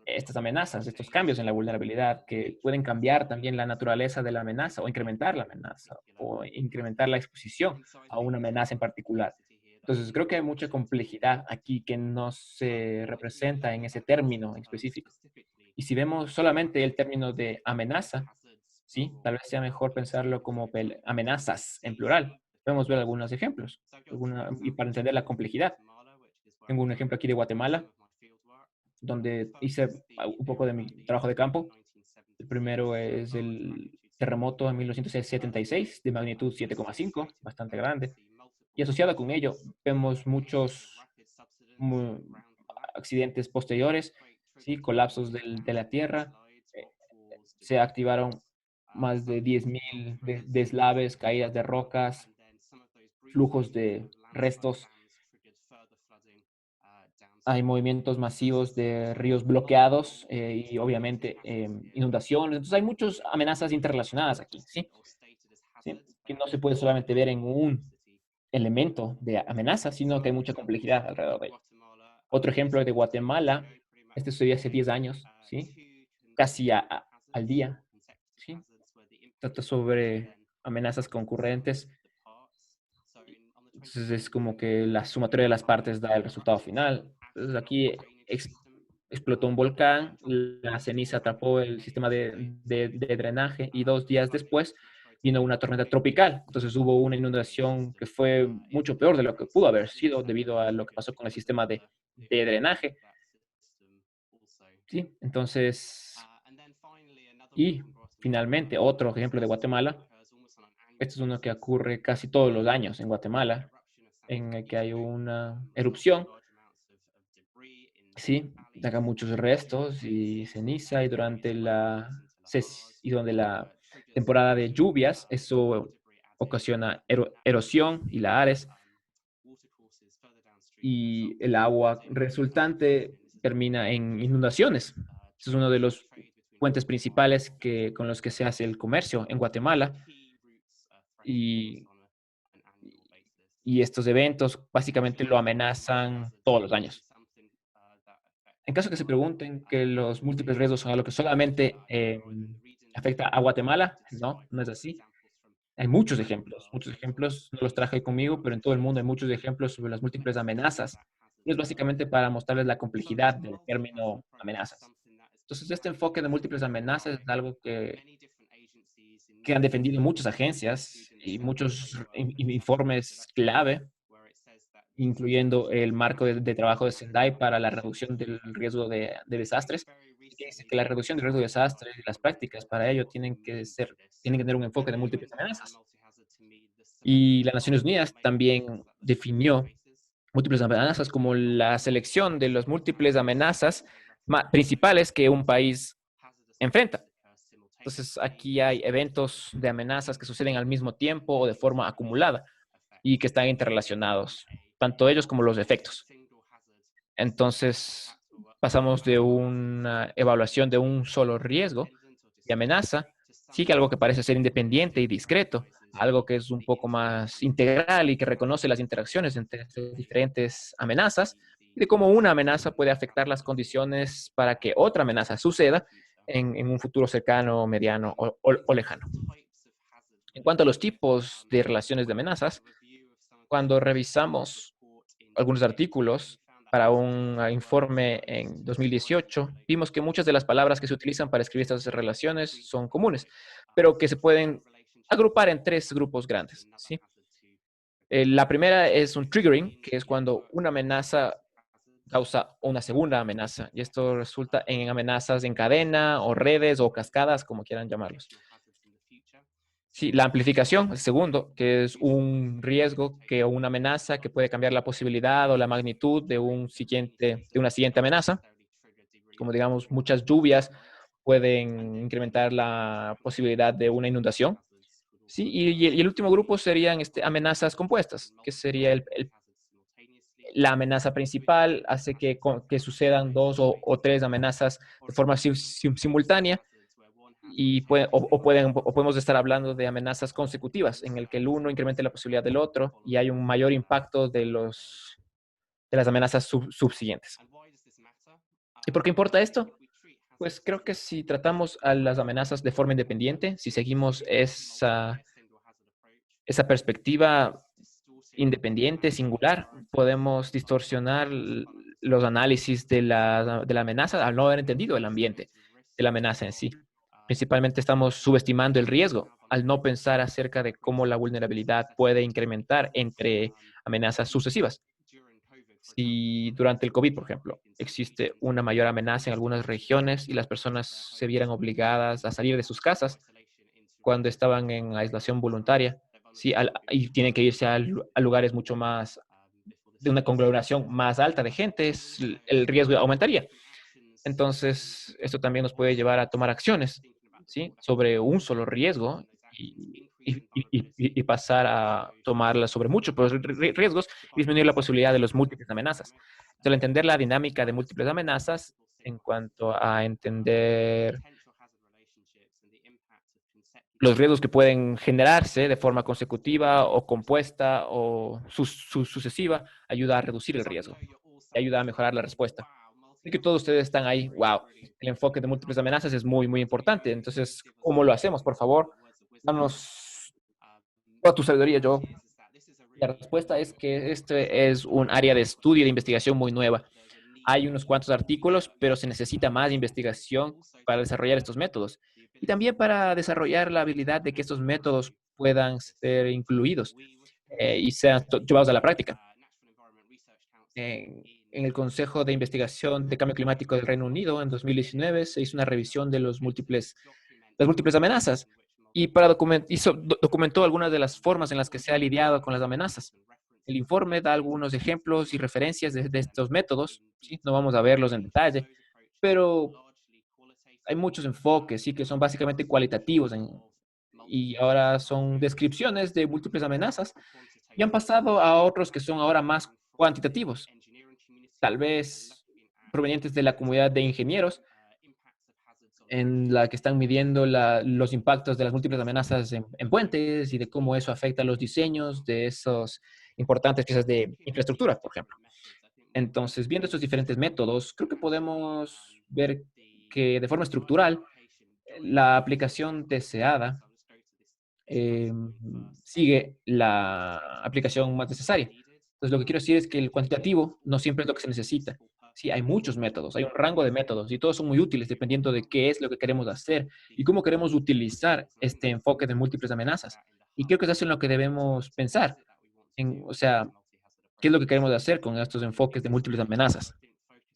estas amenazas, estos cambios en la vulnerabilidad, que pueden cambiar también la naturaleza de la amenaza o incrementar la amenaza o incrementar la exposición a una amenaza en particular. Entonces, creo que hay mucha complejidad aquí que no se representa en ese término en específico. Y si vemos solamente el término de amenaza, sí, tal vez sea mejor pensarlo como amenazas en plural. Podemos ver algunos ejemplos y para entender la complejidad. Tengo un ejemplo aquí de Guatemala, donde hice un poco de mi trabajo de campo. El primero es el terremoto en 1976 de magnitud 7,5, bastante grande. Y asociado con ello, vemos muchos accidentes posteriores, ¿sí? Colapsos de la tierra. eh, Se activaron más de 10.000 deslaves, caídas de rocas, flujos de restos. Hay movimientos masivos de ríos bloqueados y obviamente inundaciones. Entonces hay muchas amenazas interrelacionadas aquí, ¿sí? ¿Sí? Que no se puede solamente ver en un elemento de amenaza, sino que hay mucha complejidad alrededor de ello. Otro ejemplo de Guatemala, este sucedió hace 10 años, ¿sí? Casi al día, ¿sí? Trata sobre amenazas concurrentes. Entonces es como que la sumatoria de las partes da el resultado final. Entonces aquí explotó un volcán, la ceniza atrapó el sistema de drenaje y 2 días después vino una tormenta tropical. Entonces hubo una inundación que fue mucho peor de lo que pudo haber sido debido a lo que pasó con el sistema de drenaje. Sí, entonces, y finalmente otro ejemplo de Guatemala. Este es uno que ocurre casi todos los años en Guatemala, en el que hay una erupción, sí, deja muchos restos y ceniza, y y donde la temporada de lluvias, eso ocasiona erosión y lahares, y el agua resultante termina en inundaciones. Este es uno de los puentes principales con los que se hace el comercio en Guatemala, y y estos eventos básicamente lo amenazan todos los años. En caso que se pregunten que los múltiples riesgos son algo que solamente afecta a Guatemala, no, no es así. Hay muchos ejemplos, no los traje conmigo, pero en todo el mundo hay muchos ejemplos sobre las múltiples amenazas. Y es básicamente para mostrarles la complejidad del término amenazas. Entonces, este enfoque de múltiples amenazas es algo que han defendido muchas agencias y muchos informes clave, incluyendo el marco de trabajo de Sendai para la reducción del riesgo de desastres, que dice que la reducción del riesgo de desastres y las prácticas para ello tienen que tener un enfoque de múltiples amenazas. Y las Naciones Unidas también definió múltiples amenazas como la selección de las múltiples amenazas principales que un país enfrenta. Entonces, aquí hay eventos de amenazas que suceden al mismo tiempo o de forma acumulada y que están interrelacionados, tanto ellos como los efectos. Entonces, pasamos de una evaluación de un solo riesgo de amenaza, sí que algo que parece ser independiente y discreto, algo que es un poco más integral y que reconoce las interacciones entre diferentes amenazas y de cómo una amenaza puede afectar las condiciones para que otra amenaza suceda en un futuro cercano, mediano o lejano. En cuanto a los tipos de relaciones de amenazas, cuando revisamos algunos artículos para un informe en 2018, vimos que muchas de las palabras que se utilizan para escribir estas relaciones son comunes, pero que se pueden agrupar en 3 grupos grandes, ¿sí? La primera es un triggering, que es cuando una amenaza causa una segunda amenaza, y esto resulta en amenazas en cadena o redes o cascadas, como quieran llamarlos. Sí, la amplificación, el segundo, que es un riesgo o una amenaza que puede cambiar la posibilidad o la magnitud de una siguiente amenaza, como digamos muchas lluvias pueden incrementar la posibilidad de una inundación. Sí, y el último grupo serían amenazas compuestas, que sería la amenaza principal, hace que sucedan dos o tres amenazas de forma simultánea, y o podemos estar hablando de amenazas consecutivas, en el que el uno incremente la posibilidad del otro y hay un mayor impacto de las amenazas subsiguientes. ¿Y por qué importa esto? Pues creo que si tratamos a las amenazas de forma independiente, si seguimos esa perspectiva independiente, singular, podemos distorsionar los análisis de la amenaza al no haber entendido el ambiente de la amenaza en sí. Principalmente estamos subestimando el riesgo al no pensar acerca de cómo la vulnerabilidad puede incrementar entre amenazas sucesivas. Si durante el COVID, por ejemplo, existe una mayor amenaza en algunas regiones y las personas se vieran obligadas a salir de sus casas cuando estaban en aislación voluntaria, sí, y tienen que irse a lugares mucho más, de una conglomeración más alta de gente, el riesgo aumentaría. Entonces, esto también nos puede llevar a tomar acciones, ¿sí?, sobre un solo riesgo y pasar a tomarlas sobre muchos riesgos y disminuir la posibilidad de las múltiples amenazas. Entonces, al entender la dinámica de múltiples amenazas, en cuanto a entender los riesgos que pueden generarse de forma consecutiva o compuesta o sucesiva, ayuda a reducir el riesgo y ayuda a mejorar la respuesta. Sé que todos ustedes están ahí, wow, el enfoque de múltiples amenazas es muy, muy importante. Entonces, ¿cómo lo hacemos? Por favor, danos toda tu sabiduría, Joe. La respuesta es que este es un área de estudio y de investigación muy nueva. Hay unos cuantos artículos, pero se necesita más investigación para desarrollar estos métodos y también para desarrollar la habilidad de que estos métodos puedan ser incluidos y sean llevados a la práctica. En el Consejo de Investigación de Cambio Climático del Reino Unido, en 2019, se hizo una revisión de las múltiples amenazas y documentó algunas de las formas en las que se ha lidiado con las amenazas. El informe da algunos ejemplos y referencias de estos métodos, ¿sí? No vamos a verlos en detalle, pero hay muchos enfoques, sí, que son básicamente cualitativos y ahora son descripciones de múltiples amenazas y han pasado a otros que son ahora más cuantitativos, tal vez provenientes de la comunidad de ingenieros, en la que están midiendo los impactos de las múltiples amenazas en puentes y de cómo eso afecta los diseños de esos importantes piezas de infraestructura, por ejemplo. Entonces, viendo estos diferentes métodos, creo que podemos ver que de forma estructural, la aplicación deseada sigue la aplicación más necesaria. Entonces, lo que quiero decir es que el cuantitativo no siempre es lo que se necesita. Sí, hay muchos métodos, hay un rango de métodos y todos son muy útiles dependiendo de qué es lo que queremos hacer y cómo queremos utilizar este enfoque de múltiples amenazas. Y creo que eso es en lo que debemos pensar, o sea, qué es lo que queremos hacer con estos enfoques de múltiples amenazas.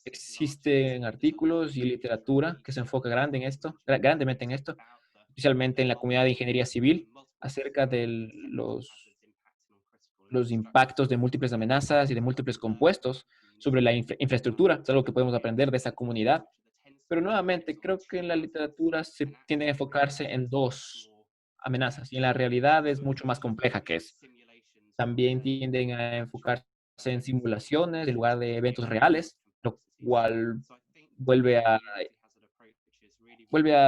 Existen artículos y literatura que se enfoca grandemente en esto, especialmente en la comunidad de ingeniería civil, acerca de los impactos de múltiples amenazas y de múltiples compuestos sobre la infraestructura. Es algo que podemos aprender de esa comunidad. Pero nuevamente, creo que en la literatura se tiende a enfocarse en dos amenazas y en la realidad es mucho más compleja que eso. También tienden a enfocarse en simulaciones en lugar de eventos reales, lo cual vuelve a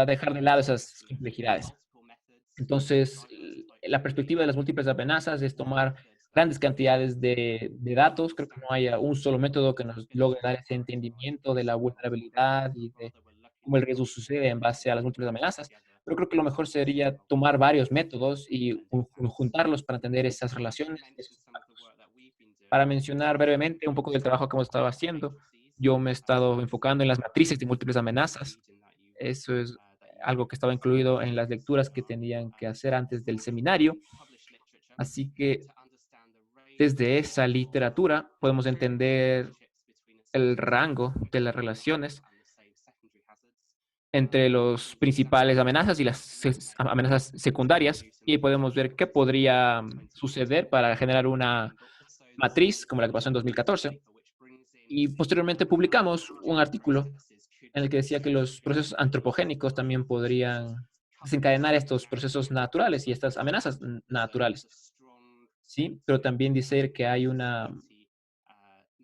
dejar de lado esas complejidades. Entonces, la perspectiva de las múltiples amenazas es tomar grandes cantidades de datos. Creo que no haya un solo método que nos logre dar ese entendimiento de la vulnerabilidad y de cómo el riesgo sucede en base a las múltiples amenazas. Pero creo que lo mejor sería tomar varios métodos y juntarlos para entender esas relaciones. Para mencionar brevemente un poco del trabajo que hemos estado haciendo, yo me he estado enfocando en las matrices de múltiples amenazas. Eso es algo que estaba incluido en las lecturas que tenían que hacer antes del seminario. Así que desde esa literatura podemos entender el rango de las relaciones entre los principales amenazas y las amenazas secundarias y podemos ver qué podría suceder para generar una matriz como la que pasó en 2014. Y posteriormente publicamos un artículo en el que decía que los procesos antropogénicos también podrían desencadenar estos procesos naturales y estas amenazas naturales, ¿sí? Pero también dice que hay una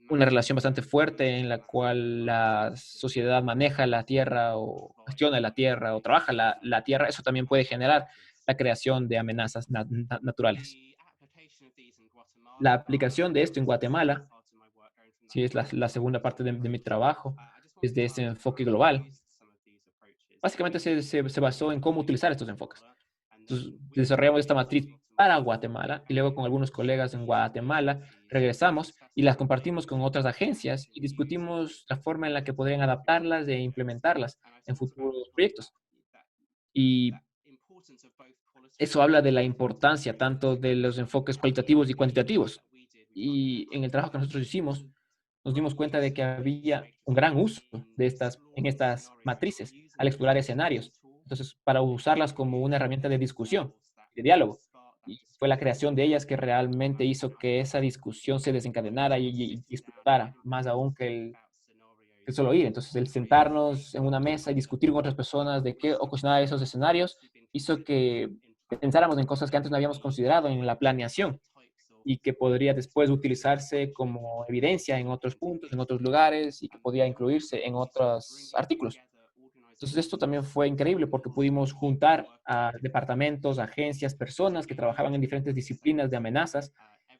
relación bastante fuerte en la cual la sociedad maneja la tierra o gestiona la tierra o trabaja la tierra. Eso también puede generar la creación de amenazas naturales. La aplicación de esto en Guatemala, sí, es la segunda parte de mi trabajo, es de este enfoque global. Básicamente se basó en cómo utilizar estos enfoques. Entonces, desarrollamos esta matriz para Guatemala y luego con algunos colegas en Guatemala regresamos y las compartimos con otras agencias y discutimos la forma en la que podrían adaptarlas e implementarlas en futuros proyectos. Y eso habla de la importancia tanto de los enfoques cualitativos y cuantitativos. Y en el trabajo que nosotros hicimos, nos dimos cuenta de que había un gran uso de en estas matrices al explorar escenarios. Entonces, para usarlas como una herramienta de discusión, de diálogo. Y fue la creación de ellas que realmente hizo que esa discusión se desencadenara y explotara, más aún que solo ir. Entonces, el sentarnos en una mesa y discutir con otras personas de qué ocasionaba esos escenarios hizo que pensáramos en cosas que antes no habíamos considerado en la planeación y que podría después utilizarse como evidencia en otros puntos, en otros lugares y que podía incluirse en otros artículos. Entonces, esto también fue increíble porque pudimos juntar a departamentos, agencias, personas que trabajaban en diferentes disciplinas de amenazas,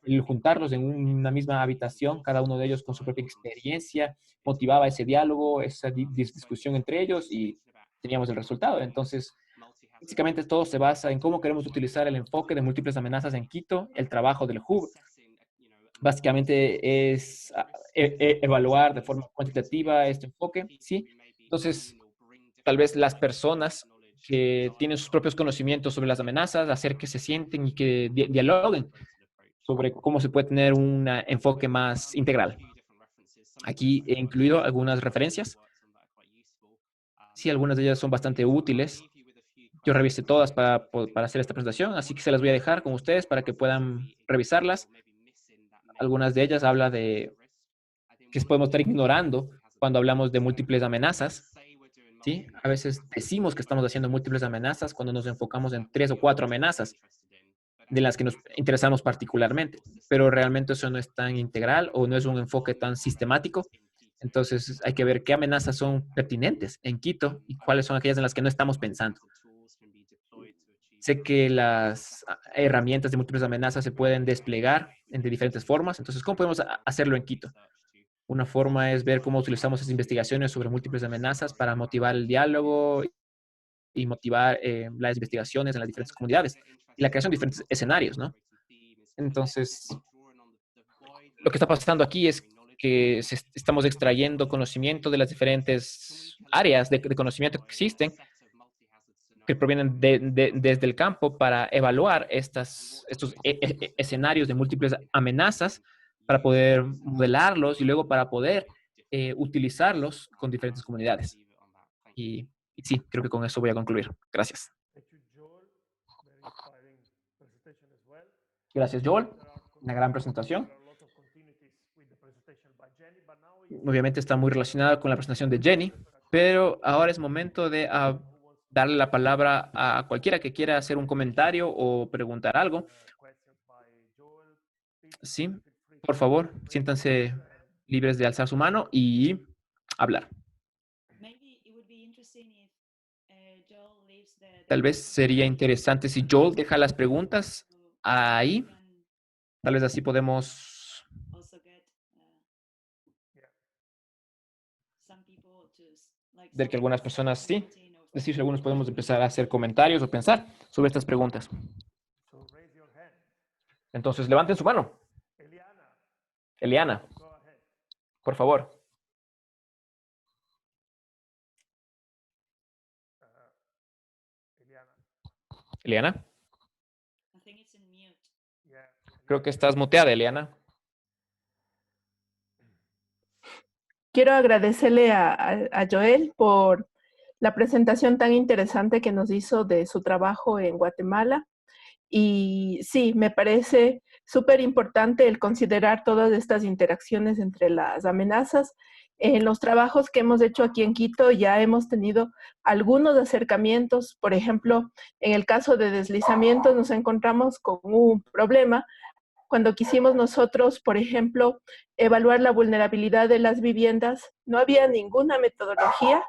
y juntarlos en una misma habitación, cada uno de ellos con su propia experiencia, motivaba ese diálogo, esa discusión entre ellos y teníamos el resultado. Entonces, básicamente todo se basa en cómo queremos utilizar el enfoque de múltiples amenazas en Quito, el trabajo del hub. Básicamente es evaluar de forma cuantitativa este enfoque, ¿sí? Entonces, tal vez las personas que tienen sus propios conocimientos sobre las amenazas, hacer que se sienten y que dialoguen sobre cómo se puede tener un enfoque más integral. Aquí he incluido algunas referencias. Sí, algunas de ellas son bastante útiles. Yo revisé todas para hacer esta presentación, así que se las voy a dejar con ustedes para que puedan revisarlas. Algunas de ellas habla de que podemos estar ignorando cuando hablamos de múltiples amenazas. ¿Sí? A veces decimos que estamos haciendo múltiples amenazas cuando nos enfocamos en 3 o 4 amenazas de las que nos interesamos particularmente, pero realmente eso no es tan integral o no es un enfoque tan sistemático. Entonces hay que ver qué amenazas son pertinentes en Quito y cuáles son aquellas en las que no estamos pensando. Sé que las herramientas de múltiples amenazas se pueden desplegar de diferentes formas. Entonces, ¿cómo podemos hacerlo en Quito? Una forma es ver cómo utilizamos esas investigaciones sobre múltiples amenazas para motivar el diálogo y motivar las investigaciones en las diferentes comunidades y la creación de diferentes escenarios, ¿no? Entonces, lo que está pasando aquí es que estamos extrayendo conocimiento de las diferentes áreas de conocimiento que existen, que provienen desde el campo para evaluar estos escenarios de múltiples amenazas, para poder modelarlos y luego para poder utilizarlos con diferentes comunidades. Y sí, creo que con eso voy a concluir. Gracias. Gracias, Joel. Una gran presentación. Obviamente está muy relacionada con la presentación de Jenny, pero ahora es momento de darle la palabra a cualquiera que quiera hacer un comentario o preguntar algo. Sí, por favor, siéntanse libres de alzar su mano y hablar. Tal vez sería interesante si Joel deja las preguntas ahí. Tal vez así podemos ver que algunas personas sí. Es decir, si algunos podemos empezar a hacer comentarios o pensar sobre estas preguntas. Entonces, levanten su mano. Eliana, por favor. Eliana. Creo que estás muteada, Eliana. Quiero agradecerle a Joel por la presentación tan interesante que nos hizo de su trabajo en Guatemala. Y sí, me parece súper importante el considerar todas estas interacciones entre las amenazas En los trabajos que hemos hecho aquí en Quito ya hemos tenido algunos acercamientos. Por ejemplo, en el caso de deslizamientos nos encontramos con un problema cuando quisimos nosotros, por ejemplo, evaluar la vulnerabilidad de las viviendas. No había ninguna metodología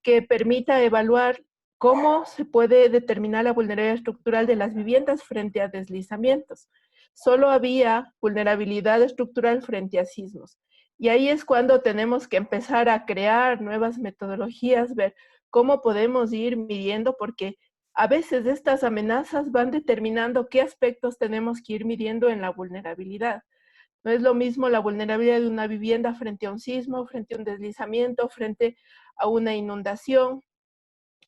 que permita evaluar cómo se puede determinar la vulnerabilidad estructural de las viviendas frente a deslizamientos. Solo había vulnerabilidad estructural frente a sismos. Y ahí es cuando tenemos que empezar a crear nuevas metodologías, ver cómo podemos ir midiendo, porque a veces estas amenazas van determinando qué aspectos tenemos que ir midiendo en la vulnerabilidad. No es lo mismo la vulnerabilidad de una vivienda frente a un sismo, frente a un deslizamiento, frente a una inundación.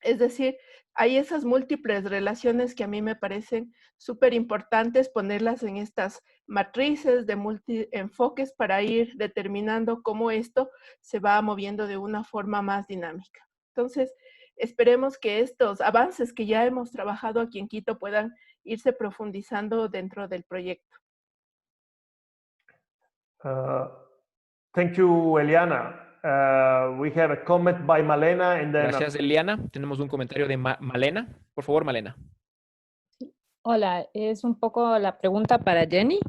Es decir, hay esas múltiples relaciones que a mí me parecen súper importantes ponerlas en estas matrices de multienfoques para ir determinando cómo esto se va moviendo de una forma más dinámica. Entonces, esperemos que estos avances que ya hemos trabajado aquí en Quito puedan irse profundizando dentro del proyecto. Thank you, Eliana. We have a comment by Malena and then... Gracias, Eliana. Tenemos un comentario de Malena. Por favor, Malena. Hola, es un poco la pregunta para Jenny.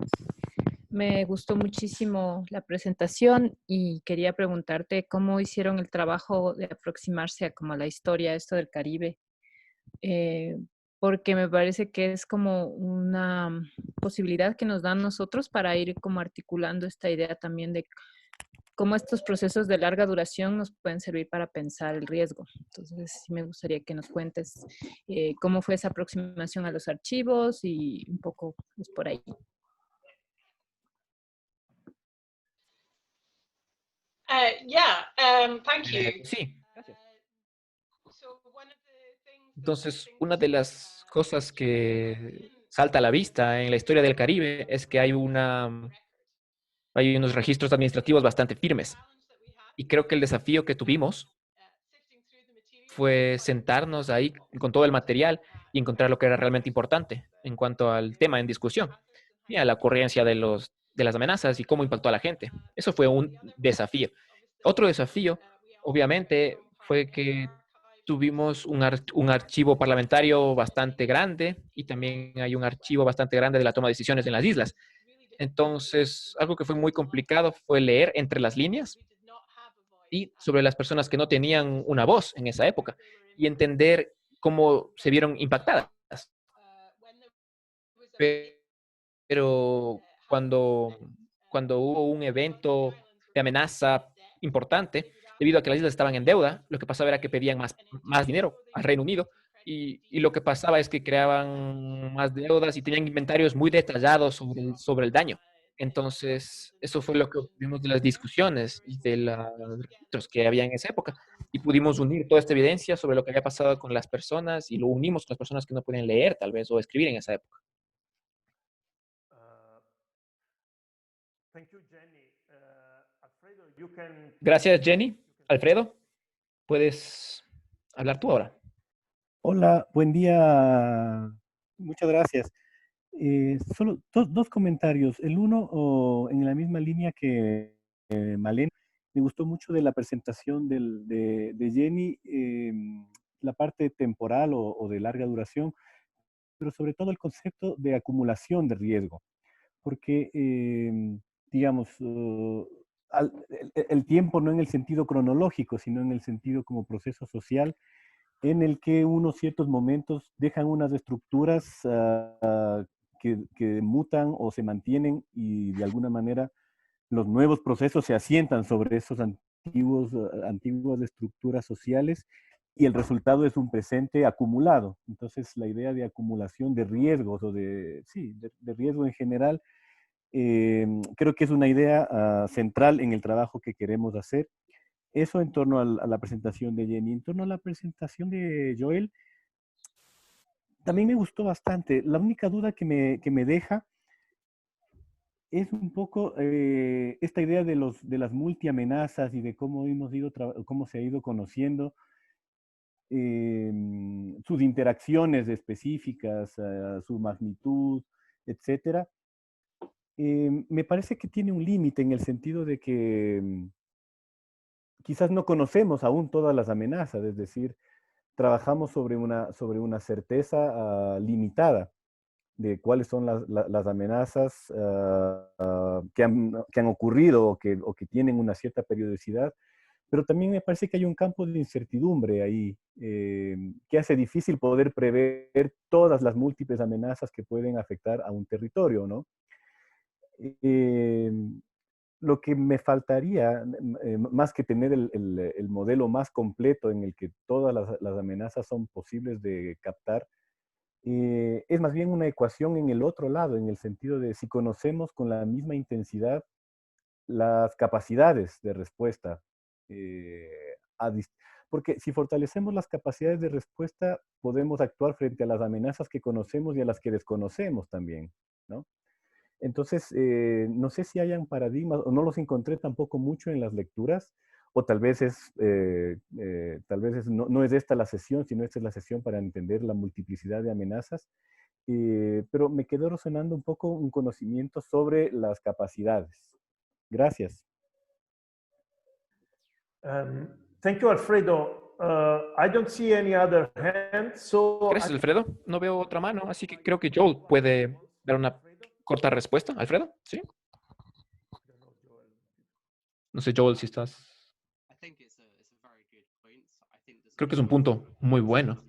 Me gustó muchísimo la presentación y quería preguntarte cómo hicieron el trabajo de aproximarse a como la historia, esto del Caribe, porque me parece que es como una posibilidad que nos dan nosotros para ir como articulando esta idea también de cómo estos procesos de larga duración nos pueden servir para pensar el riesgo. Entonces, sí me gustaría que nos cuentes cómo fue esa aproximación a los archivos y un poco pues, por ahí. Thank you. Sí, gracias. Entonces, una de las cosas que salta a la vista en la historia del Caribe es que hay unos registros administrativos bastante firmes. Y creo que el desafío que tuvimos fue sentarnos ahí con todo el material y encontrar lo que era realmente importante en cuanto al tema en discusión y a la ocurrencia de las amenazas y cómo impactó a la gente. Eso fue un desafío. Otro desafío, obviamente, fue que tuvimos un archivo parlamentario bastante grande y también hay un archivo bastante grande de la toma de decisiones en las islas. Entonces, algo que fue muy complicado fue leer entre las líneas y sobre las personas que no tenían una voz en esa época y entender cómo se vieron impactadas. Pero cuando hubo un evento de amenaza importante, debido a que las islas estaban en deuda, lo que pasaba era que pedían más dinero al Reino Unido y lo que pasaba es que creaban más deudas y tenían inventarios muy detallados sobre el daño. Entonces, eso fue lo que vimos de las discusiones y de los registros que había en esa época. Y pudimos unir toda esta evidencia sobre lo que había pasado con las personas y lo unimos con las personas que no pueden leer, tal vez, o escribir en esa época. Thank you, Jenny. Alfredo, you can... Gracias, Jenny. Alfredo, puedes hablar tú ahora. Hola, buen día. Muchas gracias. Solo dos comentarios. El uno, en la misma línea que Malena, me gustó mucho de la presentación de Jenny, la parte temporal o de larga duración, pero sobre todo el concepto de acumulación de riesgo. Porque, digamos, el tiempo no en el sentido cronológico, sino en el sentido como proceso social, en el que unos ciertos momentos dejan unas estructuras que mutan o se mantienen y de alguna manera los nuevos procesos se asientan sobre esos antiguas estructuras sociales y el resultado es un presente acumulado. Entonces la idea de acumulación de riesgos o de riesgo en general, creo que es una idea central en el trabajo que queremos hacer. Eso en torno a la presentación de Jenny. En torno a la presentación de Joel, también me gustó bastante. La única duda que me deja es un poco esta idea de las multiamenazas y de cómo cómo se ha ido conociendo sus interacciones específicas, su magnitud, etcétera. Me parece que tiene un límite en el sentido de que quizás no conocemos aún todas las amenazas, es decir, trabajamos sobre una certeza limitada de cuáles son las amenazas que han ocurrido o que tienen una cierta periodicidad, pero también me parece que hay un campo de incertidumbre ahí que hace difícil poder prever todas las múltiples amenazas que pueden afectar a un territorio, ¿no? Lo que me faltaría, más que tener el modelo más completo en el que todas las amenazas son posibles de captar, es más bien una ecuación en el otro lado, en el sentido de si conocemos con la misma intensidad las capacidades de respuesta. Porque si fortalecemos las capacidades de respuesta, podemos actuar frente a las amenazas que conocemos y a las que desconocemos también, ¿no? Entonces, no sé si hayan paradigmas, o no los encontré tampoco mucho en las lecturas, o no es esta la sesión, sino esta es la sesión para entender la multiplicidad de amenazas, pero me quedó resonando un poco un conocimiento sobre las capacidades. Gracias. Thank you, Alfredo. I don't see any other hand, so Gracias, Alfredo. No veo otra mano, así que creo que Joel puede dar una corta respuesta. ¿Alfredo? ¿Sí? No sé, Joel, si estás... Creo que es un punto muy bueno.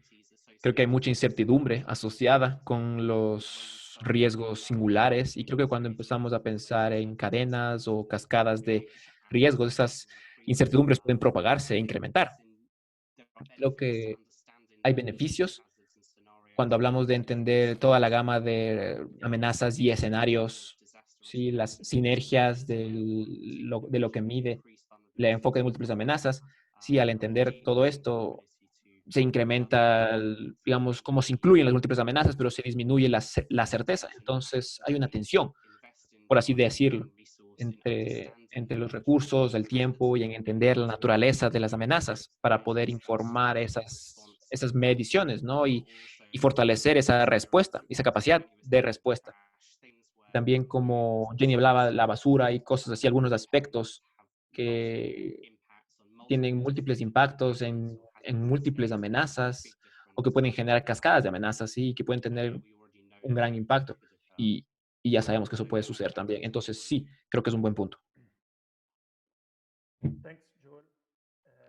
Creo que hay mucha incertidumbre asociada con los riesgos singulares y creo que cuando empezamos a pensar en cadenas o cascadas de riesgos, esas incertidumbres pueden propagarse e incrementar. Creo que hay beneficios cuando hablamos de entender toda la gama de amenazas y escenarios, ¿sí? Las sinergias de lo que mide el enfoque de múltiples amenazas. Sí, al entender todo esto, se incrementa, digamos, cómo se incluyen las múltiples amenazas, pero se disminuye la certeza. Entonces, hay una tensión, por así decirlo, entre los recursos, el tiempo y en entender la naturaleza de las amenazas para poder informar esas mediciones, ¿no? Y fortalecer esa respuesta, esa capacidad de respuesta. También como Jenny hablaba, la basura y cosas así, algunos aspectos que tienen múltiples impactos en múltiples amenazas o que pueden generar cascadas de amenazas, sí, que pueden tener un gran impacto. Y ya sabemos que eso puede suceder también. Entonces, sí, creo que es un buen punto.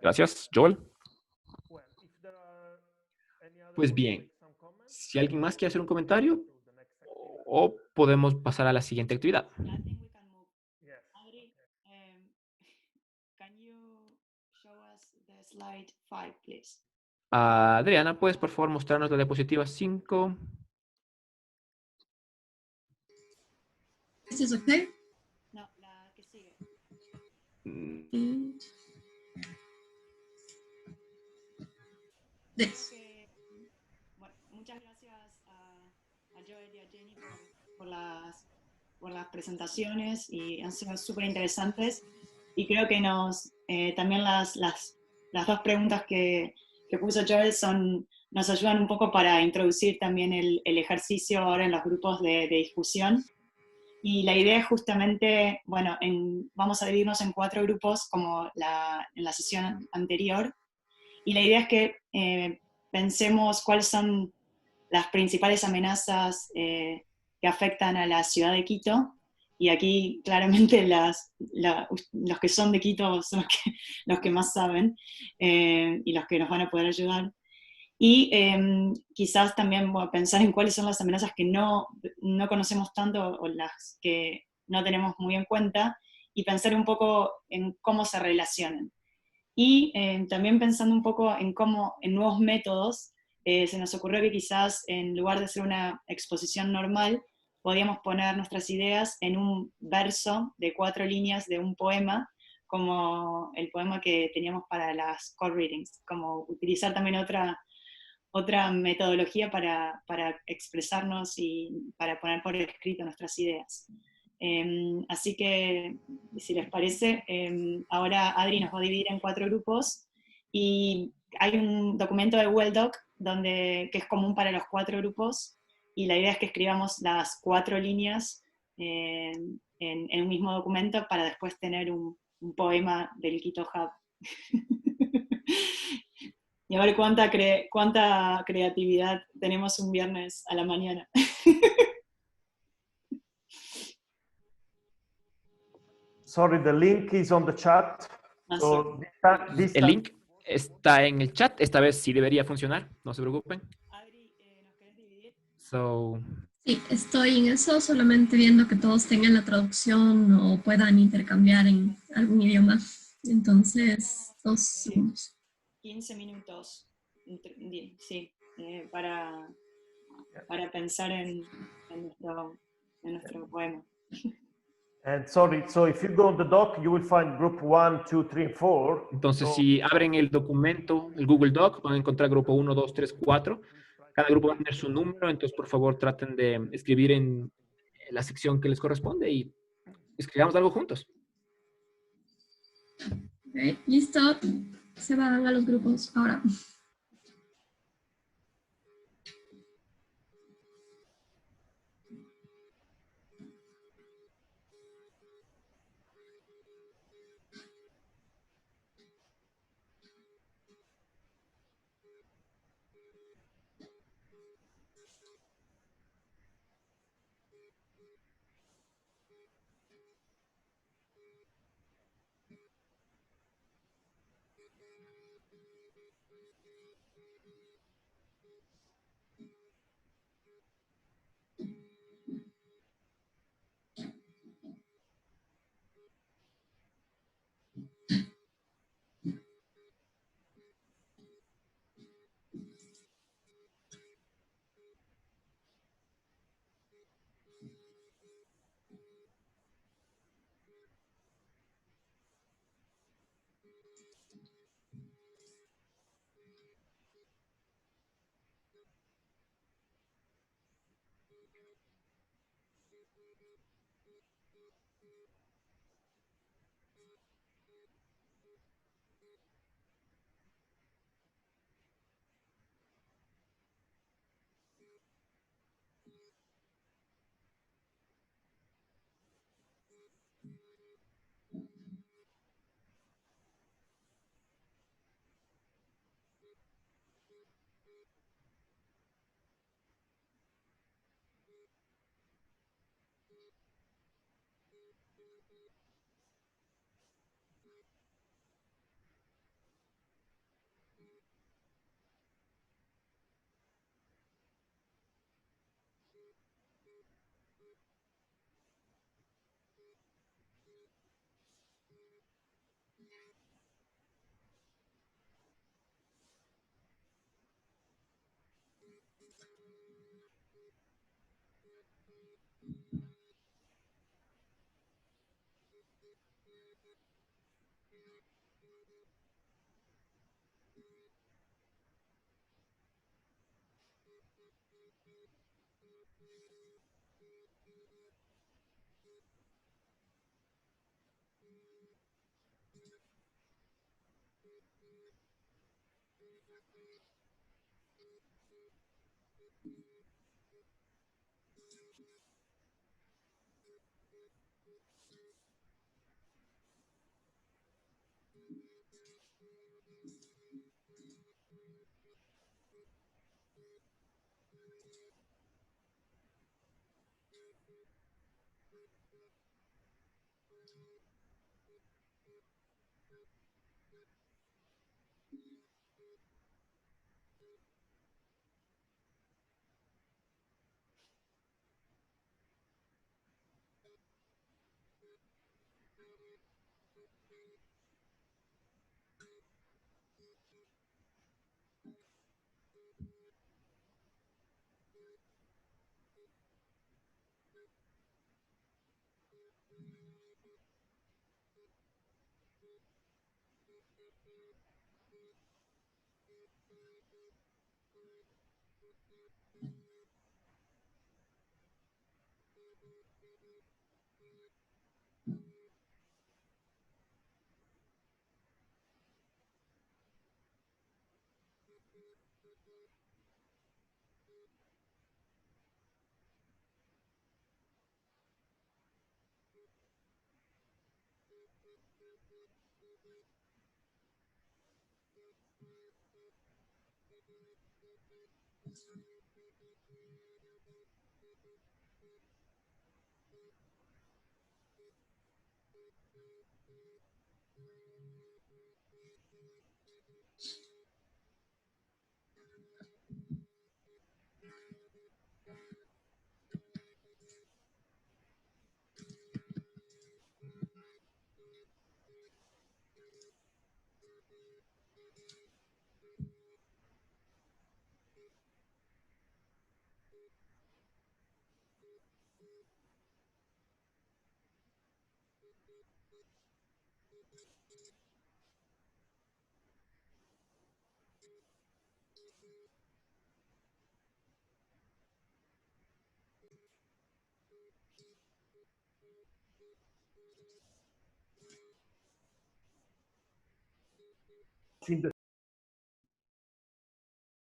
Gracias, Joel. Pues bien, si alguien más quiere hacer un comentario, o podemos pasar a la siguiente actividad. Slide 5, please. Adriana, ¿puedes por favor mostrarnos la diapositiva 5? ¿Este es ok? No, la que sigue. Bueno, muchas gracias a Joel y a Jenny por las presentaciones y han sido súper interesantes. Y creo que también las dos preguntas que puso Joel nos ayudan un poco para introducir también el ejercicio ahora en los grupos de discusión. Y la idea es justamente, bueno, vamos a dividirnos en 4 grupos como en la sesión anterior. Y la idea es que pensemos cuáles son las principales amenazas que afectan a la ciudad de Quito. Y aquí claramente los que son de Quito son los que más saben y los que nos van a poder ayudar. Y quizás también pensar en cuáles son las amenazas que no conocemos tanto o las que no tenemos muy en cuenta y pensar un poco en cómo se relacionan. Y también pensando un poco en nuevos métodos, se nos ocurrió que quizás en lugar de hacer una exposición normal, podíamos poner nuestras ideas en un verso de 4 líneas de un poema, como el poema que teníamos para las core readings, como utilizar también otra metodología para expresarnos y para poner por escrito nuestras ideas. Así que, si les parece, ahora Adri nos va a dividir en 4 grupos y hay un documento de Google Doc que es común para los 4 grupos y la idea es que escribamos las 4 líneas en un mismo documento para después tener un poema del Quito Hub Y a ver cuánta creatividad tenemos un viernes a la mañana. Sorry, the link is on the chat. So this El time, link está en el chat. Esta vez sí debería funcionar. No se preocupen. So, Sí, estoy en eso, solamente viendo que todos tengan la traducción o puedan intercambiar en algún idioma. Entonces, 2 segundos. 15 minutos, sí, para pensar en nuestro poema. and sorry, so if you go on the doc, you will find group 1, 2, 3, and 4. entonces, si abren el documento, el Google Doc, van a encontrar grupo 1, 2, 3, 4. Cada grupo va a tener su número, entonces por favor traten de escribir en la sección que les corresponde y escribamos algo juntos. Ok, listo. Se van a los grupos ahora.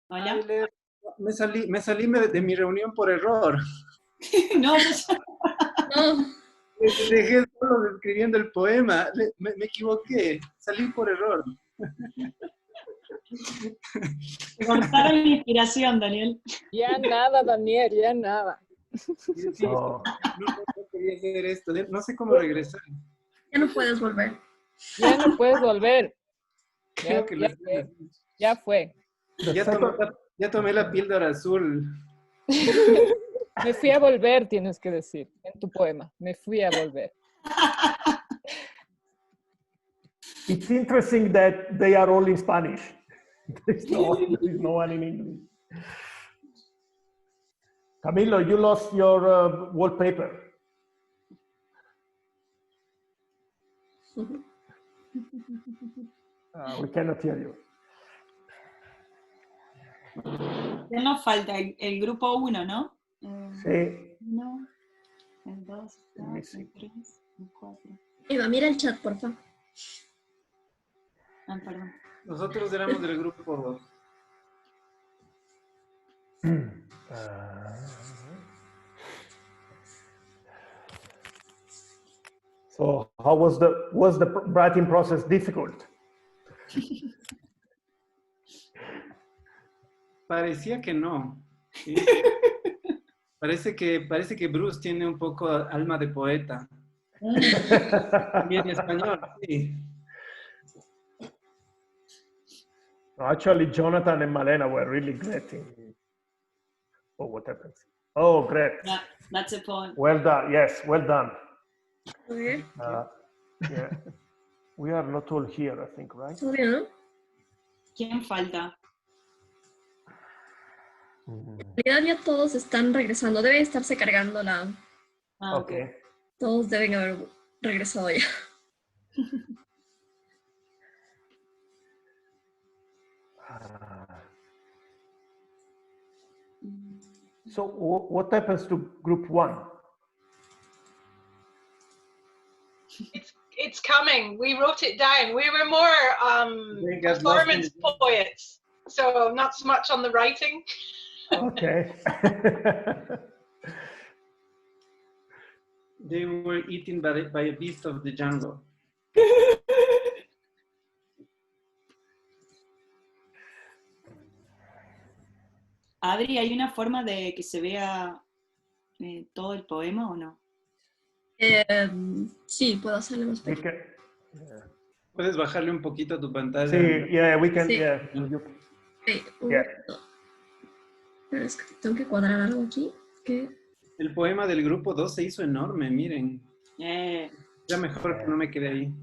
Hola. Tyler, me salí de mi reunión por error. No, No, Dejé solo escribiendo el poema. Me equivoqué. Salí por error. te cortaron la inspiración, Daniel. Ya nada, Daniel, ya nada. Sí, no quería hacer esto. No sé cómo regresar. ya no puedes volver. Ya no puedes volver. Creo que Ya fue. Ya fue. Ya tomé la píldora azul. Me fui a volver, tienes que decir, en tu poema. Me fui a volver. It's interesting that they are all in Spanish. There's no one in English. Camilo, you lost your wallpaper. We cannot hear you. Ya nos falta el grupo 1, ¿no? Sí. 1, el 2, el 3, el 4. Eva, mira el chat, por favor. Ah, perdón. Nosotros éramos del grupo 2. So how was the writing process difficult? Parecía que no. ¿Sí? Parece que Bruce tiene un poco alma de poeta. También en español, sí. Actually, Jonathan and Malena were really great. Oh, what happens? Oh, great. Yeah, that's a point. Well done. Yes, well done. Okay. Yeah. We are not all here, I think, right? Todavía no. ¿Quién falta? En realidad ya todos están regresando. Debe estarse cargando la... Ah, Okay. Todos deben haber regresado ya. So what happens to group 1? It's coming. We wrote it down. We were more performance poets, so not so much on the writing. Okay. They were eaten by a beast of the jungle. Adri, ¿hay una forma de que se vea todo el poema o no? Sí, puedo hacerle más pequeño. Puedes bajarle un poquito a tu pantalla. Sí, yeah, we can. Sí. Yeah. Okay, Yeah. Pero es que tengo que cuadrar algo aquí. Que... El poema del grupo 2 se hizo enorme, miren. Ya mejor que no me quedé ahí.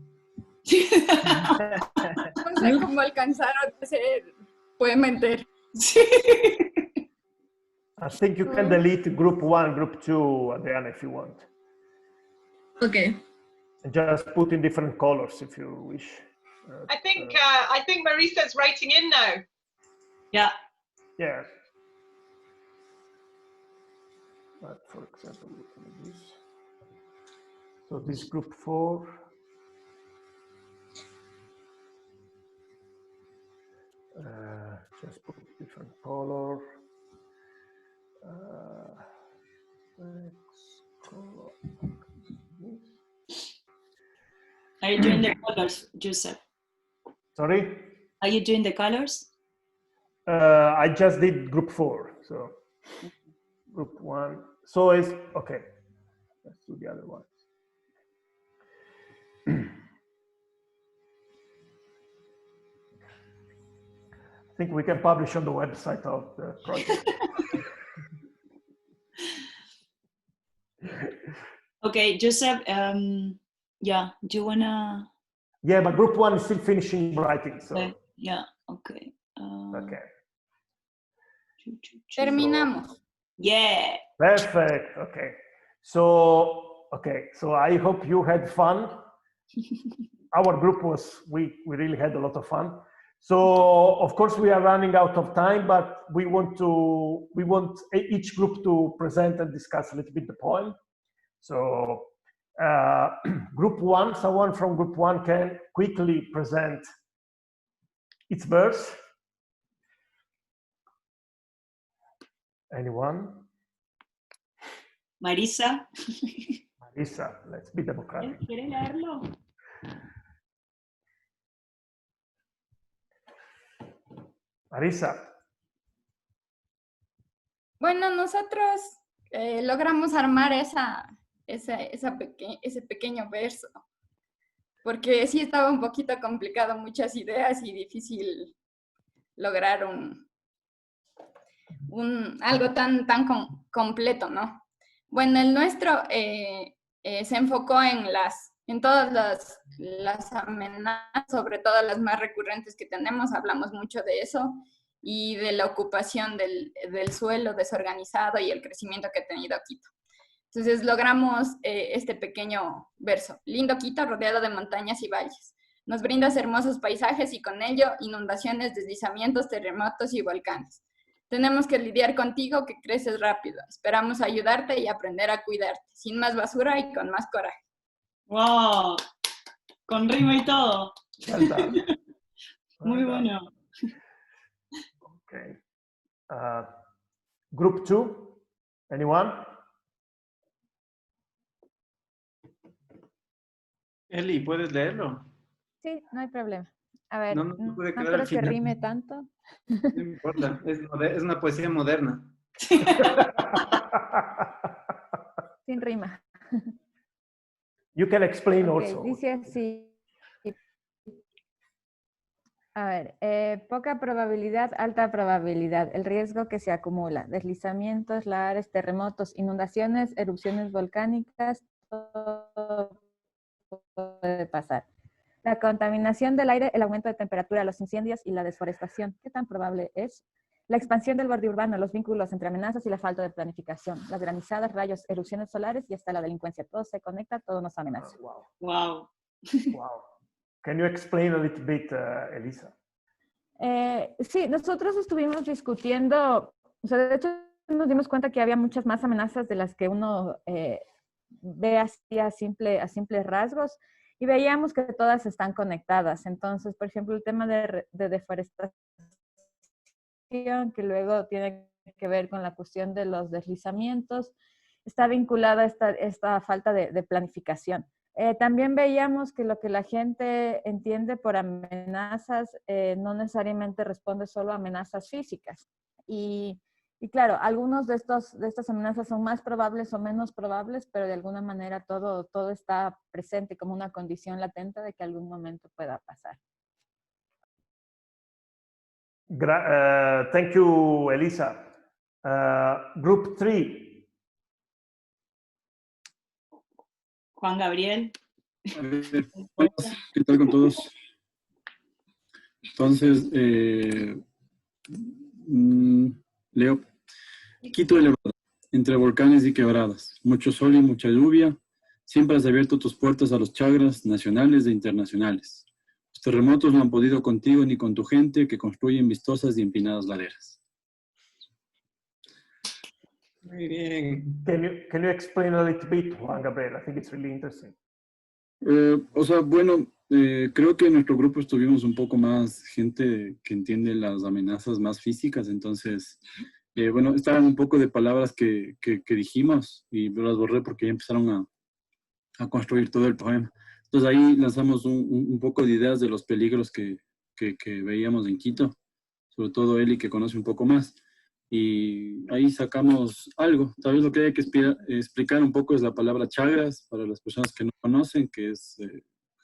No sé cómo alcanzaron a hacer poema entero. I think you can delete group 1, group 2, Adriana, if you want. Okay. And just put in different colors if you wish. I think Marisa's writing in now. Yeah. Yeah. But for example, this. So this group 4. Just put different color. Color. Are you doing the colors, Joseph? Sorry? Are you doing the colors? I just did group 4, so group 1. So it's okay. Let's do the other ones. I think we can publish on the website of the project. Okay, Joseph, yeah, do you wanna? Yeah, but group 1 is still finishing writing, so. Okay, yeah, okay. Okay. Terminamos. Yeah. Perfect. Okay. So I hope you had fun. Our group we really had a lot of fun. So of course we are running out of time, but we want each group to present and discuss a little bit the poem. So group 1, someone from group 1 can quickly present its verse. Anyone? Marisa. Marisa, let's be democratic. ¿Quiere leerlo? Marisa. Bueno, nosotros logramos armar ese pequeño verso, porque sí estaba un poquito complicado, muchas ideas y difícil lograr algo tan completo, ¿no? Bueno, el nuestro se enfocó en todas las amenazas, sobre todo las más recurrentes que tenemos, hablamos mucho de eso, y de la ocupación del suelo desorganizado y el crecimiento que ha tenido Quito. Entonces logramos este pequeño verso. Lindo Quito rodeado de montañas y valles. Nos brindas hermosos paisajes y con ello inundaciones, deslizamientos, terremotos y volcanes. Tenemos que lidiar contigo que creces rápido. Esperamos ayudarte y aprender a cuidarte, sin más basura y con más coraje. ¡Wow! Con rima y todo. Muy bueno. Okay. Group 2, anyone? Eli, ¿puedes leerlo? Sí, no hay problema. A ver, No puede quedar creo al que final. rime tanto. No importa, es una poesía moderna. Sin rima. You can explain Okay, also. dice así. A ver, poca probabilidad, alta probabilidad. El riesgo que se acumula. Deslizamientos, lahares, terremotos, inundaciones, erupciones volcánicas, todo puede pasar. La contaminación del aire, el aumento de temperatura, los incendios y la desforestación. ¿Qué tan probable es? La expansión del borde urbano, los vínculos entre amenazas y la falta de planificación. Las granizadas, rayos, erupciones solares y hasta la delincuencia. Todo se conecta, todo nos amenaza. Wow. Wow. Wow. Can you explain a little bit, Elisa? Sí, nosotros estuvimos discutiendo, o sea, de hecho nos dimos cuenta que había muchas más amenazas de las que uno ve así a simples rasgos, y veíamos que todas están conectadas. Entonces, por ejemplo, el tema de deforestación, que luego tiene que ver con la cuestión de los deslizamientos, está vinculada a esta falta de planificación. También veíamos que lo que la gente entiende por amenazas no necesariamente responde solo a amenazas físicas. Y claro, algunos de estas amenazas son más probables o menos probables, pero de alguna manera todo está presente como una condición latente de que algún momento pueda pasar. Thank you, Elisa. Group 3. Juan Gabriel. Hola, ¿qué tal con todos? Entonces, leo. Quito elevado, entre volcanes y quebradas, mucho sol y mucha lluvia, siempre has abierto tus puertas a los chagras nacionales e internacionales. Los terremotos no han podido contigo ni con tu gente que construyen vistosas y empinadas laderas. Muy bien. Can you explain a little bit, Juan Gabriel? I think it's really interesting. Creo que en nuestro grupo estuvimos un poco más gente que entiende las amenazas más físicas, entonces, estaban un poco de palabras que dijimos y las borré porque ya empezaron a construir todo el poema. Entonces ahí lanzamos un poco de ideas de los peligros que veíamos en Quito. sobre todo Eli que conoce un poco más. Y ahí sacamos algo. Tal vez lo que hay que explicar un poco es la palabra chagras, para las personas que no conocen, que es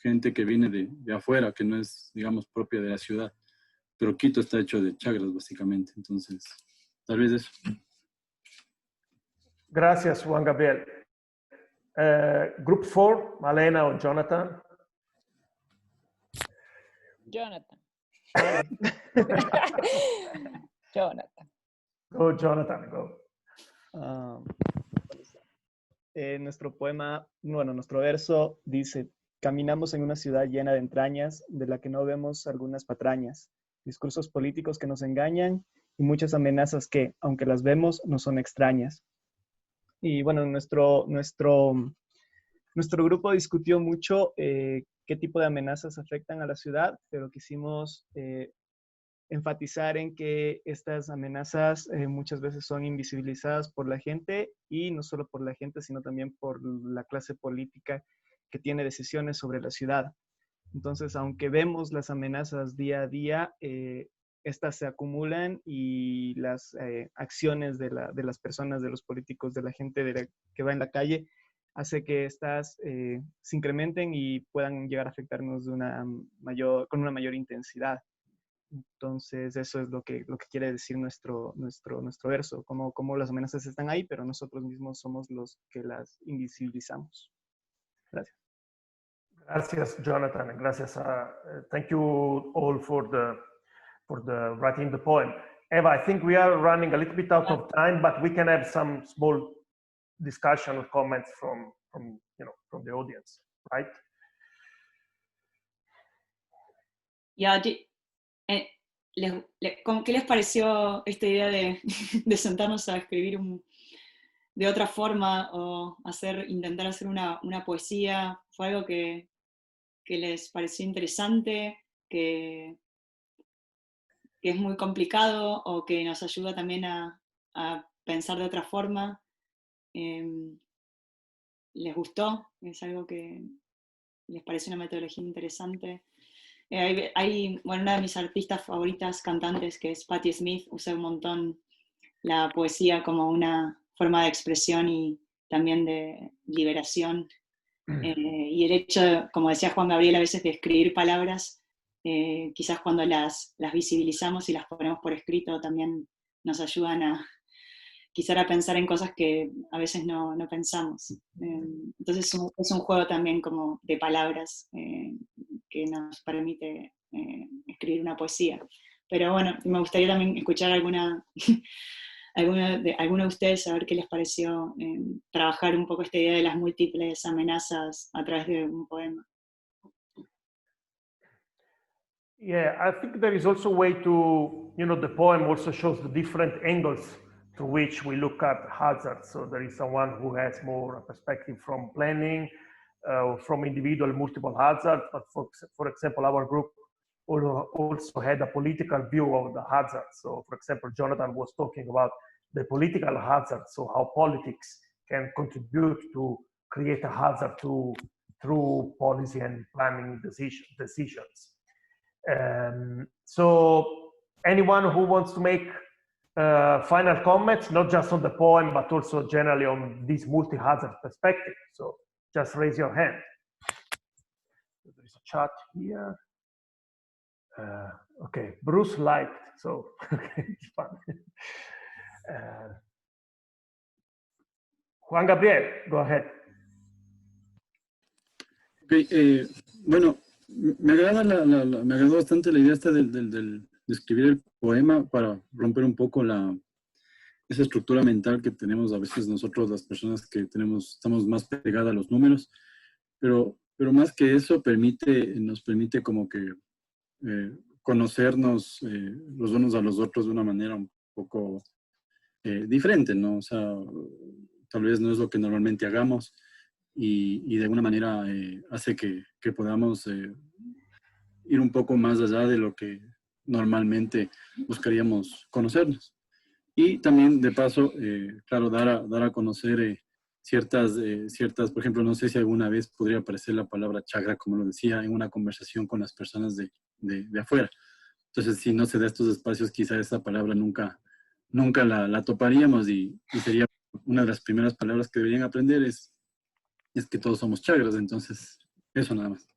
gente que viene de afuera, que no es, digamos, propia de la ciudad. Pero Quito está hecho de chagras, básicamente. Entonces, tal vez eso. Gracias, Juan Gabriel. Group 4, Malena o Jonathan. Jonathan. Jonathan. Go, Jonathan, go. Nuestro poema, bueno, nuestro verso dice: caminamos en una ciudad llena de entrañas, de la que no vemos algunas patrañas, discursos políticos que nos engañan y muchas amenazas que, aunque las vemos, no son extrañas. Y bueno, nuestro grupo discutió mucho qué tipo de amenazas afectan a la ciudad, pero quisimos enfatizar en que estas amenazas muchas veces son invisibilizadas por la gente, y no solo por la gente, sino también por la clase política que tiene decisiones sobre la ciudad. Entonces, aunque vemos las amenazas día a día, estas se acumulan, y las acciones de las personas, de los políticos, de la gente que va en la calle, hace que estas se incrementen y puedan llegar a afectarnos con una mayor intensidad. Entonces, eso es lo que quiere decir nuestro verso, como las amenazas están ahí, pero nosotros mismos somos los que las invisibilizamos. Gracias. Gracias, Jonathan, and gracias. Thank you all for the writing the poem. Eva, I think we are running a little bit out of time, but we can have some small discussion or comments from the audience, right? Yeah. ¿Qué les pareció esta idea de sentarnos a escribir de otra forma, o intentar hacer una poesía? ¿Fue algo que les pareció interesante, que es muy complicado, o que nos ayuda también a pensar de otra forma? ¿Les gustó? ¿Es algo que les parece una metodología interesante? Una de mis artistas favoritas, cantantes, que es Patti Smith, usa un montón la poesía como una forma de expresión y también de liberación. Y el hecho, como decía Juan Gabriel, a veces de escribir palabras, quizás cuando las visibilizamos y las ponemos por escrito, también nos ayudan quizás a pensar en cosas que a veces no pensamos. Entonces es un juego también como de palabras que nos permite escribir una poesía. Pero bueno, me gustaría también escuchar alguno de ustedes, a ver qué les pareció trabajar un poco esta idea de las múltiples amenazas a través de un poema. Yeah, I think there is also a way to, the poem also shows the different angles through which we look at hazards. So there is someone who has more a perspective from planning, from individual multiple hazards, but for example, our group also had a political view of the hazards. So for example, Jonathan was talking about the political hazards, so how politics can contribute to create a hazard through policy and planning decisions. So anyone who wants to make final comments, not just on the poem, but also generally on this multi-hazard perspective. So just raise your hand. There is a chat here. Okay, Bruce liked, so it's fun. Juan Gabriel, go ahead. Okay, bueno, me agradó bastante la idea esta de escribir el poema para romper un poco esa estructura mental que tenemos a veces nosotros, las personas que estamos más pegadas a los números, pero más que eso nos permite como que conocernos los unos a los otros de una manera un poco diferente, ¿no? O sea, tal vez no es lo que normalmente hagamos y de alguna manera hace que podamos ir un poco más allá de lo que normalmente buscaríamos conocernos. Y también, de paso, claro, dar a conocer ciertas, por ejemplo, no sé si alguna vez podría aparecer la palabra chagra, como lo decía, en una conversación con las personas de afuera. Entonces, si no se da estos espacios, quizá esa palabra nunca la toparíamos y sería una de las primeras palabras que deberían aprender es que todos somos chagras. Entonces, eso nada más.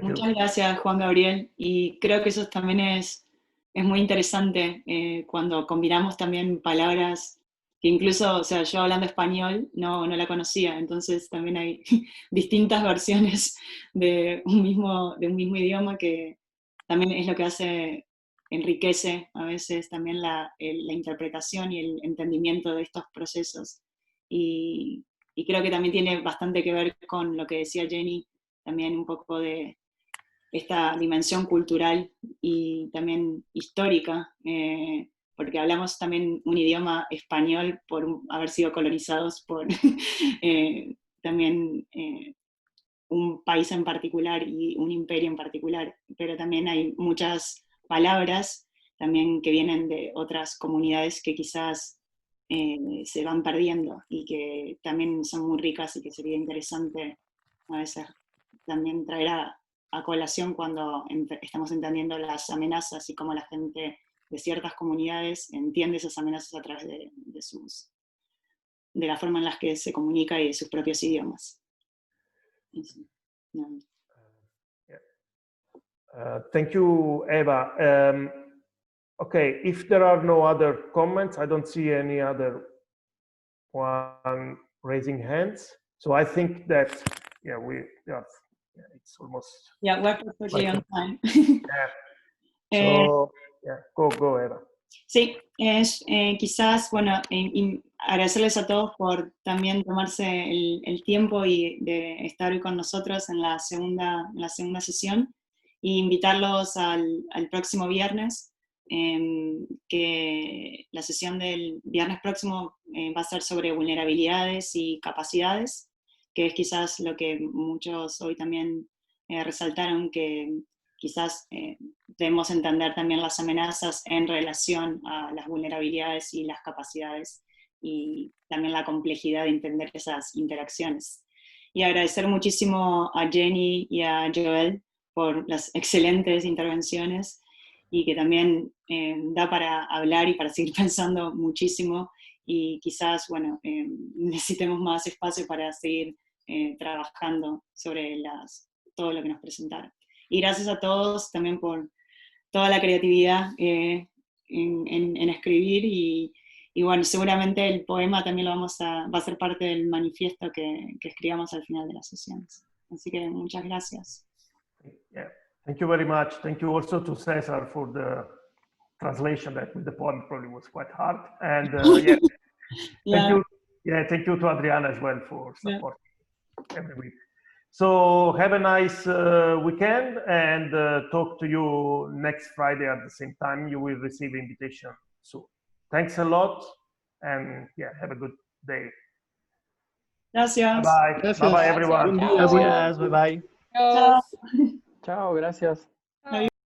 Muchas gracias, Juan Gabriel. Y creo que eso también es muy interesante cuando combinamos también palabras que incluso, o sea, yo hablando español no la conocía, entonces también hay distintas versiones de un mismo idioma que también es lo que enriquece a veces también la interpretación y el entendimiento de estos procesos. Y creo que también tiene bastante que ver con lo que decía Jenny, también un poco de esta dimensión cultural y también histórica, porque hablamos también un idioma español por haber sido colonizados por también un país en particular y un imperio en particular, pero también hay muchas palabras también que vienen de otras comunidades que quizás se van perdiendo y que también son muy ricas y que sería interesante a veces también traer a colación cuando estamos entendiendo las amenazas y cómo la gente de ciertas comunidades entiende esas amenazas a través de la forma en la que se comunica y de sus propios idiomas. Thank you, Eva. Okay, if there are no other comments, I don't see any other one raising hands. So I think that, it's almost... Yeah, we're perfectly on time. So, go, Eva. Sí, quizás, bueno, agradecerles a todos por también tomarse el tiempo y de estar hoy con nosotros en la segunda sesión, e invitarlos al próximo viernes, que la sesión del viernes próximo va a ser sobre vulnerabilidades y capacidades, que es quizás lo que muchos hoy también resaltaron, que quizás debemos entender también las amenazas en relación a las vulnerabilidades y las capacidades, y también la complejidad de entender esas interacciones. Y agradecer muchísimo a Jenny y a Joel por las excelentes intervenciones, y que también da para hablar y para seguir pensando muchísimo, y quizás, bueno, necesitemos más espacio para seguir trabajando sobre todo lo que nos presentaron. Y gracias a todos también por toda la creatividad en escribir, y bueno, seguramente el poema también va a ser parte del manifiesto que escribamos al final de las sesiones. Así que muchas gracias. Yeah. Thank you very much. Thank you also to Cesar for the translation. That with the poem probably was quite hard. And thank you to Adriana as well for supporting every week. So have a nice weekend, and talk to you next Friday at the same time. You will receive invitation soon. Thanks a lot, and have a good day. Gracias. Bye. Bye, everyone. Gracias. Bye bye. Chao. Chao, gracias.